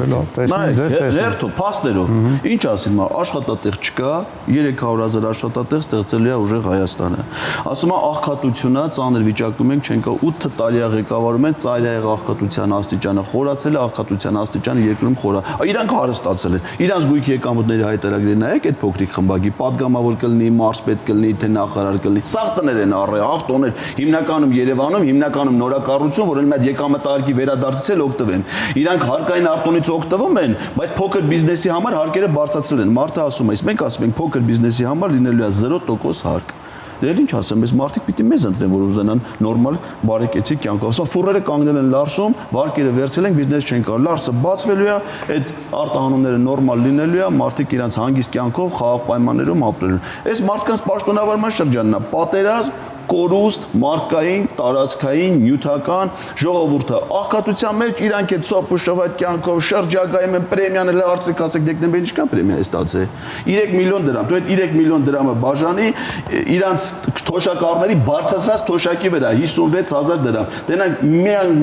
ներթո փաստերով ինչ ասին, աշխատատեղ չկա, 300,000 աշխատատեղ ստեղծելու է ուժեղ Հայաստանը։ Ասում է աղքատությունը ծանր վիճակում ենք, չենք 8 տարի ղեկավարում են, ծայրահեղ աղքատության աստիճանը խորացել է, աղքատության աստիճանը երկրում խորա։ Իրանք հարստացել են։ Իրանց գույքի եկամուտների հայտարարները նայեք այդ փոքրիկ խմբակի, падգամավոր կլինի, մարզպետ կլինի, թե նախարար կլինի։ Սաղ տներ են առել, ավտոներ, հիմնականում Երևանում, հիմնականում նորակառուցում, որ էլ այդ եկամտահարկի վերադարձից էլ օգտվեն։ Իրանք հարկային արտոնից օգտվում են, բայց փոքր բիզնեսի համար հարկերը բարձրացրել են։ Մարդը ասում է, մենք ասում ենք փոքր բիզնեսի համար լինելու է 0% հարկ։ Դե ինչ ասեմ, այս մարդիկ պիտի մեզ ընտրեն, որ ուզենան նորմալ բարեկեցիկ կյանքով։ Ասա ֆուրերը կանգնել են Լարսում, վարկերը վերցրել են, բիզնես չեն կարող։ Լարսը բացվելու է, այդ արտահանումները նորմալ լինելու է, մարդիկ իրանց հանգիստ կյանքով խաղաղ պայմաններում ապրելու։ Այս մարդկանց պաշտոնավարման շրջանն է, պատերազմ, կորուստ, մարդկային, տարածքային, նյութական ժողովուրդը աղքատության մեջ իրանք այդ սոփուշով կյանքով շրջագայում են պրեմիաները արծիք ասեք դեկտեմբերին ինչքան պրեմիա է ստացել 3 միլիոն դրամ դու այդ 3 միլիոն դրամը բաժանի իրանց թոշակառների բարձրացրած թոշակի վրա 56000 դրամ դենանք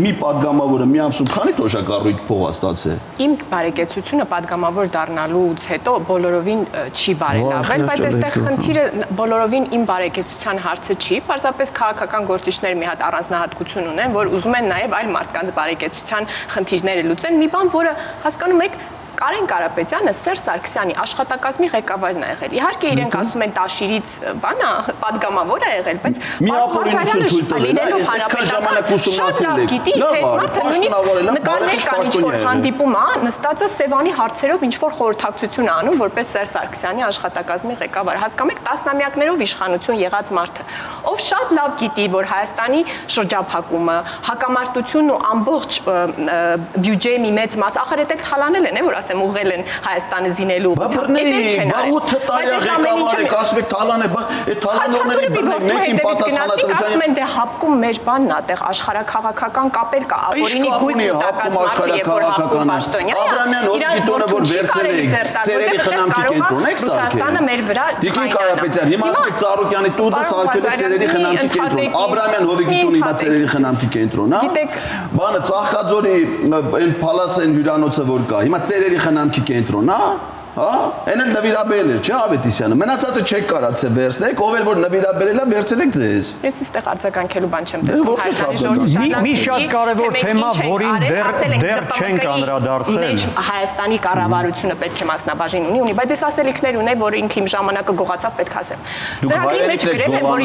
մի падգամավորը մի ամսում քանի թոշակառույք փող է ստացել իմ բարեկեցությունը падգամավոր դառնալուց հետո բոլորովին չի բարելավել բայց այստեղ խնդիրը բոլորովին իմ բարեկեցության հարցը չի պարզապես քաղաքական գործիչներ մի հատ առանձնահատկություն ունեն, որ ուզում են նաև այլ մարդկանց բարեկեցության խնդիրները լուծեն։ Մի բան, որը հասկանում եք, Կարեն Կարապետյանը Սերժ Սարգսյանի աշխատակազմի ղեկավարն է եղել։ Իհարկե իրենք ասում են Տաշիրից բանա, падգամավոր է եղել, բայց մի ապօրինություն թույլ տվել, այսքան ժամանակ ուսումնասիրել եք։ Նկարներ կան ինչ-որ հանդիպում է, նստածը Սևանի հարցերով ինչ-որ խորհրդակցություն է անում, որպես Սերժ Սարգսյանի աշխատակազմի ղեկավար։ Հասկանում եք, տասնամյակներով իշխանություն եղած մարդ, ով շատ լավ գիտի, որ Հայաստանի շրջափակումը, հակամարտությունն ու ամբողջ բյուջեի մի մեծ մաս, ախր դա թալանել են, որ ասեմ ուղղել են Հայաստանը զինելու ուղղությամբ։ Բա 8 տարի ղեկավար եք, ասում եք թալանել, բա այդ թալանողների բռնել մեկին պատասխանատվության։ Ասում են դե հապկում մեր բանն է, այդտեղ աշխարհաքաղաքական կապեր կա, ապօրինի գույք ուտակած մարդը, երբ որ հապկում պաշտոնյա։ Աբրամյան հոդիտոնը որ վերցրել եք, ծերերի խնամքի կենտրոն եք սարքել։ Ռուսաստանը մեր վրա Տիկին Կարապետյան, հիմա ասում եք Ծառուկյանի տունը սարքել եք ծերերի խնամքի կենտրոն։ Աբրամյան հովիգիտունը հիմա ծերերի խնամքի կենտրոն, հա։ Բանը Ծաղկաձորի այն Փալասեն հյուրանոցը որ կա, հիմա ծերերի խնամքի կենտրոն, հա։ Հա, այն էլ նվիրաբերել էր, չէ՞ Ավետիսյանը։ Մնացածը չեք կարացել վերցնեք, ով էլ որ նվիրաբերել է, վերցրեք ձեզ։ Ես այստեղ արձագանքելու բան չեմ տեսնում։ Մի շատ կարևոր թեմա, որին դեռ չենք անդրադարձել։ Հայաստանի կառավարությունը պետք է մասնաբաժին ունի, բայց ես ասելիքներ ունեմ, որ ինքն իմ ժամանակը գողացավ պետք ասեմ։ Ծրագրի մեջ գրել եմ, որ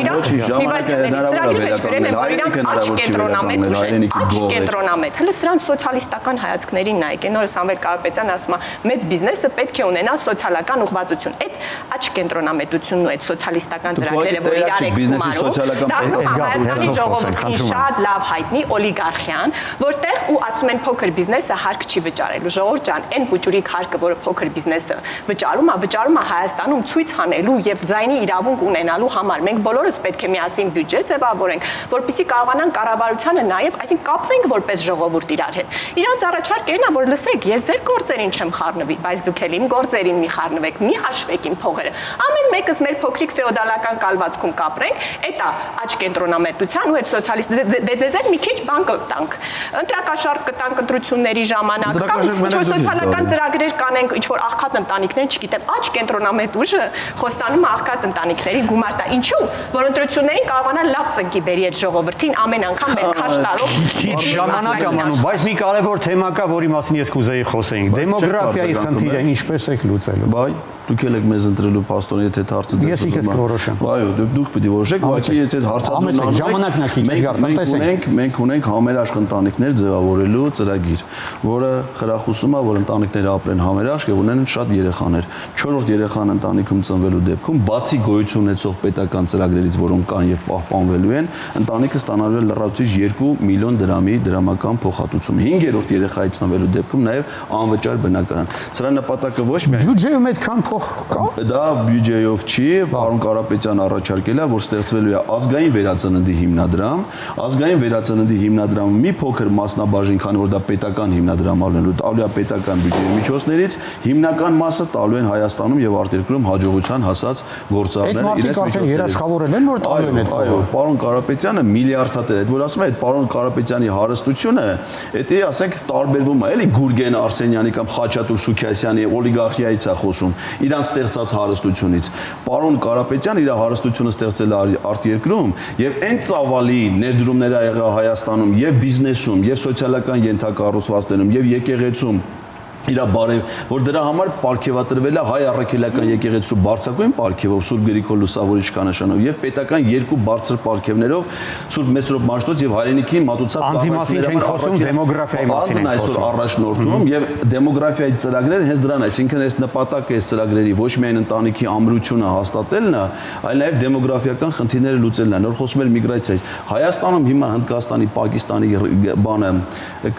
իրանք աճ կենտրոնամետ ուժեն, աճ կենտրոնամետ։ Հələ սրանց սոցիալիստական հայացքներին նայեք, նոր Սամվել Կարապետյանը ասում է, մեծ բիզնեսը պետք է ունենա սոցիալական ուղղվածություն։ Այդ աճ կենտրոնամետությունն ու այդ սոցիալիստական ծրագրերը, որ իրար եք գումարում, դա Հայաստանի ժողովրդին շատ լավ հայտնի օլիգարխիան, որտեղ ու ասում են փոքր բիզնեսը հարկ չի վճարելու։ Ժողովուրդ ջան, այն բուջուրիկ հարկը, որը փոքր բիզնեսը վճարում է Հայաստանում ցույց հանելու եւ ձայնի իրավունք ունենալու համար։ Մենք բոլորս պետք է միասին բյուջե ձևավորենք, որպեսզի կարողանանք կառավարությանը նաեւ, այսինքն կապվենք որպես ժողովուրդ իրար հետ։ Իրանց առաջարկերն է, որ լսեք, ես ձեր գործերին չեմ խառնվի, բայց դուք էլ իմ գործերին մի խառնվեք, մի հաշվեք իմ փողերը։ Ամեն մեկս մեր փոքրիկ ֆեոդալական կալվածքում կապրենք, էտա աճ կենտրոնամետության ու այդ սոցիալիստ ձեզ էլ մի քիչ բան կտանք։ Ընտրակաշարք կտանք ընտրությունների ժամանակ, կամ ինչ-որ սոցիալական ծրագրեր կանենք, ինչ-որ աղքատ ընտանիքներ, չգիտեմ, աճ կենտրոնամետ ուժը խոստանում է աղքատ ընտանիքների գումար տա։ Ինչու՞, որ ընտրություններին կարողանա լավ ծնկի բերի այդ ժողովրդին ամեն անգամ մեր քաշ տալով։ Քիչ ժամանակ ամանում, բայց մի կարևոր թեմա կա, որի մասին ես կուզեի խոսենք։ Դեմոգրաֆիայի խնդիրը ինչպես եք լուծելու։ Բայ դուք եք մեզ ընտրելու պաստորի, եթե հարցը դες։ Ես ինքս կորոշեմ։ Այո, դուք պիտի որոշեք, բայց եթե հարցադրում ժամանակն է քիչ, մենք ունենք համերաշխ ընտանիքներ ձևավորելու ծրագիր, որը խրախուսում է, որ ընտանիքները ապրեն համերաշխ եւ ունենան շատ երեխաներ։ 4-րդ երեխան ընտանիքում ծնվելու դեպքում, բացի գոյություն ունեցող պետական ծրագրերից, որոնք կան եւ պահպանվելու են, ընտանիքը ստանալու է լրացուցիչ 2 միլիոն դրամի դրամական փոխհատուցում։ 5-րդ երեխայի ծնվելու դեպքում նաեւ անվճար բնակարան։ Սրա նպատակը ոչ միայն բյուջեում այդքան փող կա։ Դա բյուջեով չի, պարոն Կարապետյանը առաջարկել է, որ ստեղծվելու է ազգային վերածննդի հիմնադրամ, ազգային վերածննդի հիմնադրամը մի փոքր մասնաբաժին, քանի որ դա պետական հիմնադրամ ալնելու, տալու է պետական բյուջեի միջոցներից, հիմնական մասը տալու են Հայաստանում եւ արտերկրում հաջողության հասած գործարարները։ Այդ մարդիկ արդեն երաշխավորել են, որ տալու են այդ փողը։ Այո, պարոն Կարապետյանը միլիարդատեր է, որ ասում է, այդ պարոն Կարապետյանի հարստությունը, դա ասենք տարբերվում է, էլի Գուրգեն Արսենյանի կամ Խաչատուր Սուքիասյանի օլիգարխիայից է խոսում, իրանց ստեղծած հարստությունից։ Պարոն Կարապետյանը իր հարստությունը ստեղծել է արտերկրում եւ այն ծավալի ներդրումներ ա եղել Հայաստանում եւ բիզնեսում եւ սոցիալական ենթակառուցվածքներում եւ եկեղեցում իր բարև, որ դրա համար պարգևատրվել է հայ առաքելական եկեղեցու բարձրագույն պարգևով Սուրբ Գրիգոր Լուսավորիչ կանաշանով եւ պետական 2 բարձր պարգևներով Սուրբ Մեսրոպ Մաշտոց եւ Հայրենիքի մատուցած ծառայությունների համար խոսում դեմոգրաֆիայի մասին ենք այսօր առաջնորդում եւ դեմոգրաֆիայի ծրագրերը հենց դրան է, այսինքն այս նպատակը այս ծրագրերի ոչ միայն ընտանիքի ամրությունը հաստատելն է, այլ նաեւ դեմոգրաֆիական խնդիրները լուծելն է։ Նոր խոսում եմ միգրացիայից։ Հայաստանում հիմա Հնդկաստանի, Պակիստանի բանը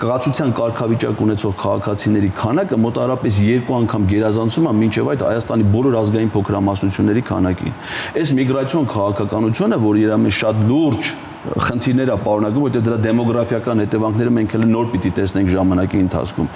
կղացության կարգավիճակ ունեցող քաղաքացիների քանակը մոտարապես 2 անգամ գերազանցում է մինչև այդ Հայաստանի բոլոր ազգային փոքրամասնությունների քանակին։ Այս միգրացիոն քաղաքականությունը, որ իր մեջ շատ լուրջ խնդիրներ է պարունակում, որտեղ դրա դեմոգրաֆիական հետևանքները մենք հենց նոր պիտի տեսնենք ժամանակի ընթացքում։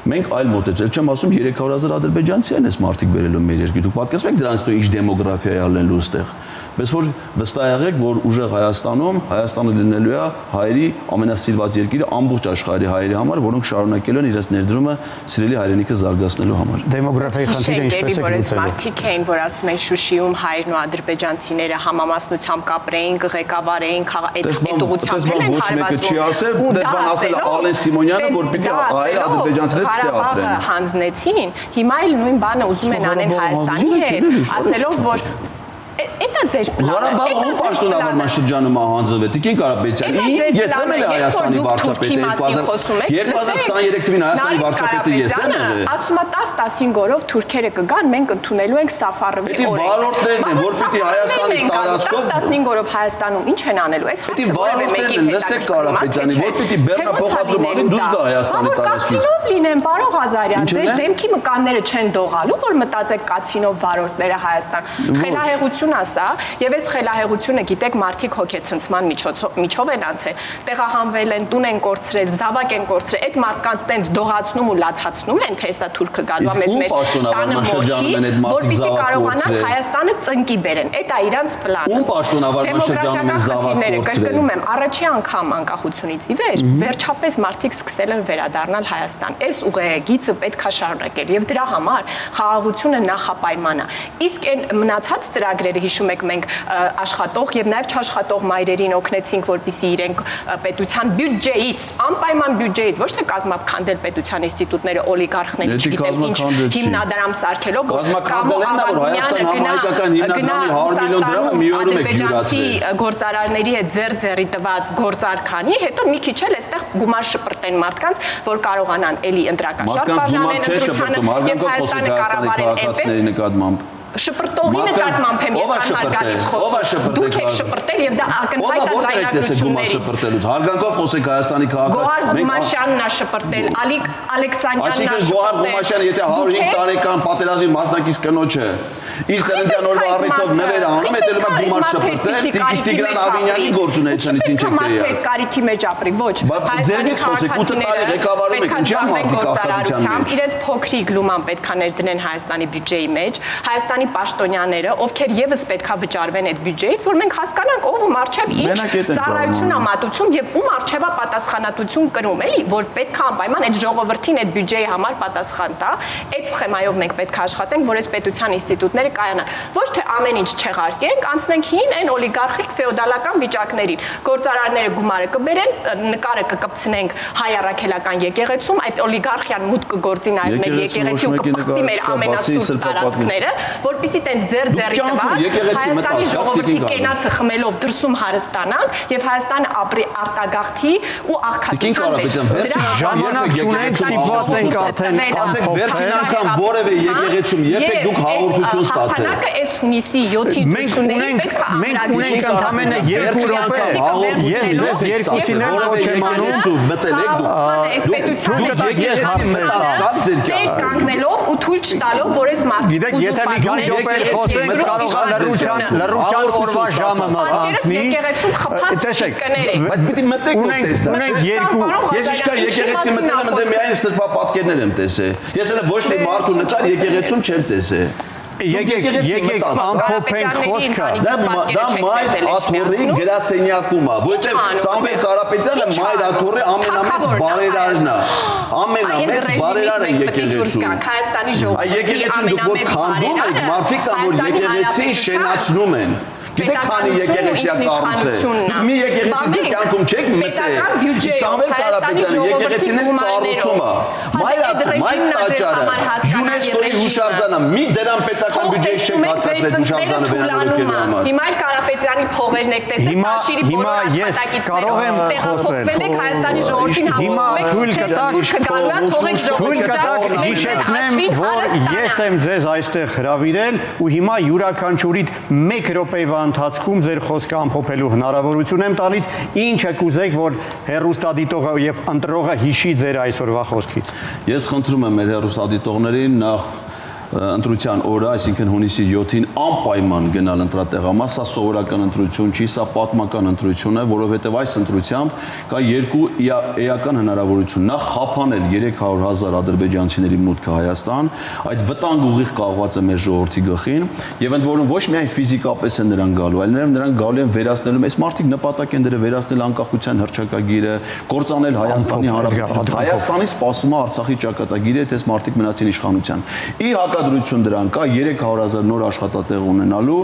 Մենք այլ մոտեցել չեմ ասում 300,000 ադրբեջանցի են այս մարդիկ բերելու մեր երկիր։ Դուք պատկերացնում եք դրանից հետո ինչ դեմոգրաֆիա է ալնելու այստեղ։ Պես որ վստահ եղեք, որ ուժեղ Հայաստանում Հայաստանը լինելու է հայերի ամենասիրված երկիրը ամբողջ աշխարհի հայերի համար, որոնք շարունակելու են իրենց ներդրումը սիրելի հայրենիքը զարգացնելու համար։ Դեմոգրաֆիայի խնդիրը ինչպես է լուծելու։ Մարդիկ էին, որ ասում են Շուշիում հայերն ու ադրբեջանցիները համամասնությամբ կապրեին, ղեկավարեին, այդ ուղղությամբ են հարվածում։ Ու դա ասել է Ալեն Սիմոնյանը, որ պիտի հայեր ադրբեջանցիները Ղարաբաղը հանձնեցին, հիմա էլ նույն բանը ուզում են անեն Հայաստանի հետ, ասելով, որ Էտա ձեր պլանը։ Ղարաբաղը ում պաշտոնավորման շրջանում հանձնվել։ Տիկին Կարապետյան, ես եմ էլ Հայաստանի վարչապետը 2023 թվականին Հայաստանի վարչապետը ես եմ եղել։ Ասում է 10-15 օրով թուրքերը կգան, մենք ընդունելու ենք Սաֆարովի օրենքը։ Դա վարորդներն են, որ պիտի Հայաստանի տարածքով 10-15 օրով Հայաստանում ինչ են անելու։ Այս հարցը որևէ մեկին լսեք Կարապետյանի, որ պիտի բեռնափոխադրումն դուրս գա Հայաստանի տարածքից։ Կացինով լինեն, պարոն Ղազարյան, ձեր դեմքի մկանները չեն դողալու, որ մտածեք կացինով վարորդները Հայաստան։ Խելահեղություն սա, եւ այս խելահեղությունը գիտեք մարդիկ հոգեցնցման միջով են անցել, տեղահանվել են, տուն են կորցրել, զավակ են կորցրել, այդ մարդկանց տենց դողացնում ու լացացնում են, թե հեսա թուրքը գալու է մեզ տանը մորքի, որպեսզի կարողանան Հայաստանը ծնկի բերեն։ Այդ է իրանց պլանը։ Ում պաշտոնավարման շրջանում են զավակ կորցրել։ Կրկնում եմ, առաջի անգամ անկախությունից ի վեր վերջապես մարդիկ սկսել են վերադառնալ Հայաստան։ Այս ուղեգիծը պետք է շարունակել եւ դրա համար խաղաղությունը նախապայման է։ Իսկ այն մնացած ծրագրերը հիշում եք մենք աշխատող եւ նաեւ չաշխատող մայրերին օգնեցինք, որպեսզի իրենք պետության բյուջեից, անպայման բյուջեից, ոչ թե կազմաքանդել պետության ինստիտուտները օլիգարխների, չգիտեմ ինչ հիմնադրամ սարքելով, կամ ադրբեջանցի գործարարների հետ ձեռ-ձեռի տված գործար քանի, հետո մի քիչ էլ այստեղ գումար շպրտեն մարդկանց, որ կարողանան էլի ընտրակաշար բաժանեն ընտրությանը եւ Հայաստանը կառավարեն այնպես շպրտողի նկատմամբ եմ ես անհարգալից խոսում։ Դուք եք շպրտել եւ դա ակնհայտ է ձայնագրություններից։ Հարգանքով խոսեք Հայաստանի քաղաքական։ Գոհար Գումաշյանն է շպրտել, Ալիկ Ալեքսանյանն է շպրտել։ Այսինքն Գոհար Գումաշյանը եթե 105 տարեկան պատերազմի մասնակից կնոջը իր ծննդյան օրվա առիթով նվեր անում, հետո լավ գումար շպրտել, Տիգրան Ավինյանի գործունեությունից ինչ եք դեյա։ Կարիքի մեջ ապրի, ոչ։ Ձերից խոսեք, 8 տարի ղեկավարում եք, ինչի՞ մարդիկ կախարության մեջ։ Իրենց փոքրիկ լուման պետք է ներդնեն Հայաստանի բյուջեի մեջ, Հայաստանի պաշտոնյաները, ովքեր եւս պետք է վճարվեն այդ բյուջեից, որ մենք հասկանանք ով ում արչեւ ինչ ծառայություն է մատուցում եւ ում արչեւ է պատասխանատվություն կրում, էլի, որ պետք է անպայման այդ ժողովրդին այդ բյուջեի համար պատասխան տա։ Այդ սխեմայով մենք պետք է աշխատենք, որ այս պետության ինստիտուտները կայանան։ Ոչ թե ամեն ինչ չեղարկենք, անցնենք հին այն օլիգարխիկ ֆեոդալական վիճակներին։ Գործարարները գումարը կբերեն, նկարը կկպցնենք հայ առաքելական եկեղեցում, այդ օլիգարխիան մուտք կգործի նաեւ մեր եկեղեցի ու կփոխի մեր ամենասուրբ տարածքները, որպեսզի տենց ձեռ-ձեռի տված Հայաստանի ժողովրդի կենացը խմելով դրսում հարստանանք եւ Հայաստանը ապրի արտագաղթի ու աղքատության մեջ։ Ժամանակ չունենք, ստիպված ենք արդեն ասեք վերջին անգամ որևէ եկեղեցում երբեք դուք հաղորդություն ստացել։ Հաղորդանակը այս հունիսի 7-ի դությունների պետք է մենք ունենք ընդամենը 2 րոպե։ Ես ձեզ երկուսին էլ ոչ եմ անում, մտել եք դուք եկեղեցի մտածկաք ձեր կյանքը կանգնելով ու թույլ չտալով, որ այս մարդիկ գիտեք, եթե մի քանի րոպե խոսենք, կարող է լռության օրվա ժամը մտածնի։ Եկեղեցում խփած կներեք։ Բայց պիտի մտեք ու տեսնեք։ Ունենք երկու։ Ես իշքա եկեղեցի մտել եմ, դե միայն սրբա պատկերներ եմ տեսել։ Ես էլ ոչ մի մարդու նկար եկեղեցում չեմ տեսել։ Եկեք ամփոփենք խոսքը։ Դա Մայր Աթոռի գրասենյակում է, որտեղ Սամվել Կարապետյանը Մայր Աթոռի ամենամեծ բարերարն է։ Ամենամեծ բարերարը եկեղեցու։ Հայաստանի ժողովրդի եկեղեցին դուք որ քանդում եք, մարդիկ կան որ եկեղեցին շենացնում են։ Գիտեք քանի եկեղեցի է կառուցել։ Դուք մի եկեղեցի ձեր կյանքում չեք մտել։ Սամվել Կարապետյանը եկեղեցիների կառուցումը, Մայր տաճարը, ՅՈՒՆԵՍԿՕ-ի հուշարձանը, մի դրամ պետական բյուջեից չեք հատկացել հուշարձանը վերանորոգելու համար։ Հիմա էլ Կարապետյանի փողերն եք տեսել, Քաշիրի բոլոր աշխատակիցներով տեղափոխվել եք Հայաստանի ժողովրդին թույլ կտակ հիշեցնեմ, որ ես եմ ձեզ այստեղ հրավիրել ու հիմա յուրաքանչյուրիդ 1 րոպեվա ընթացքում ձեր խոսքը ամփոփելու հնարավորություն եմ տալիս, ինչը կուզեք, որ հեռուստադիտողը եւ ընտրողը հիշի ձեր այսօրվա խոսքից։ Ես խնդրում եմ մեր հեռուստադիտողներին նախ ընտրության օրը, այսինքն հունիսի 7-ին անպայման գնալ ընտրատեղամաս, սա սովորական ընտրություն չի, սա պատմական ընտրություն է, որովհետև այս ընտրությամբ կա երկու էական հնարավորություն։ Նախ խափանել 300,000 ադրբեջանցիների մուտքը Հայաստան, այդ վտանգ ուղիղ կախված է մեր ժողովրդի գլխին, եւ ընդ որում ոչ միայն ֆիզիկապես են նրանք գալու, այլ նրանք գալու են վերացնելու, այս մարդիկ նպատակ են դրել վերացնել անկախության հռչակագիրը, կործանել Հայաստանի Հանրապետություն։ Հայաստանի սպասում է Արցախի ճակատագիրը, եթե այս մարդիկ մնացին իշխանության։ Հակադրություն դրան կա 300,000 նոր աշխատատեղ ունենալու,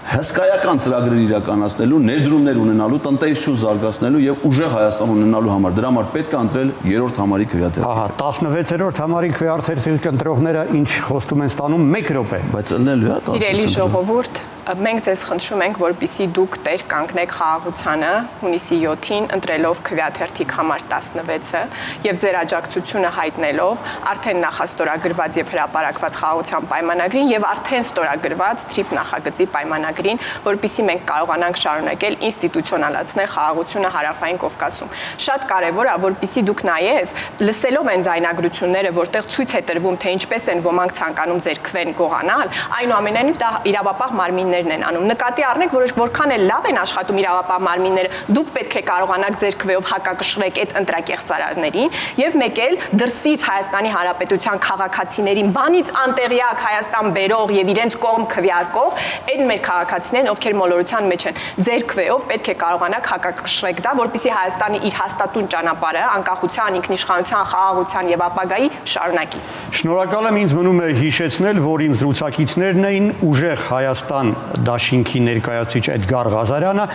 հսկայական ծրագրեր իրականացնելու, ներդրումներ ունենալու, տնտեսություն զարգացնելու եւ ուժեղ Հայաստան ունենալու համար։ Դրա համար պետք է ընտրել 3-րդ համարի քվեաթերթ։ Ահա, 16-րդ համարի քվեաթերթի կընտրողները ինչ խոստում են ստանում 1 րոպե։ Բայց ելնելու է 10։ Սիրելի ժողովուրդ, մենք ձեզ խնդրում ենք, որպեսզի դուք տեր կանգնեք խաղաղությանը հունիսի 7-ին ընտրելով քվեաթերթի համար 16-ը եւ ձեր աջակցությունը հայտնելով արդեն նախաստորագրված եւ հրապարակված խաղաղության պայմանագրին եւ արդեն ստորագրված TRIP նախագծի պայմանագրին պայմանագրին, որպեսզի մենք կարողանանք շարունակել ինստիտուցիոնալացնել խաղաղությունը Հարավային Կովկասում։ Շատ կարևոր է, որպեսզի դուք նաև լսելով այն ձայնագրությունները, որտեղ ցույց է տրվում, թե ինչպես են ոմանք ցանկանում ձեր քվեն գողանալ, այնուամենայնիվ դա իրավապահ մարմիններն են անում։ Նկատի առնեք, որ որքան էլ լավ են աշխատում իրավապահ մարմինները, դուք պետք է կարողանաք ձեր քվեով հակակշռեք այդ ընտրակեղծարարներին եւ մեկ էլ դրսից Հայաստանի Հանրապետության քաղաքացիներին բանից անտեղյակ Հայաստան բերող եւ իրենց կողմ քվեարկող այն մեր քաղաքացիներն, ովքեր մոլորության մեջ են, ձեր քվեով պետք է կարողանաք հակակշռեք դա, որպեսզի Հայաստանը իր հաստատուն ճանապարհը անկախության, ինքնիշխանության, խաղաղության եւ ապագայի շարունակի։ Շնորհակալ եմ, ինձ մնում է հիշեցնել, որ ինձ զրուցակիցներն էին Ուժեղ Հայաստան դաշինքի ներկայացուցիչ Էդգար Ղազարյանը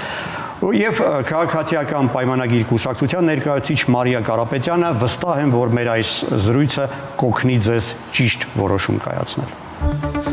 եւ քաղաքացիական պայմանագիր կուսակցության ներկայացուցիչ Մարիա Կարապետյանը։ Վստահ եմ, որ մեր այս զրույցը կօգնի ձեզ ճիշտ որոշում կայացնել։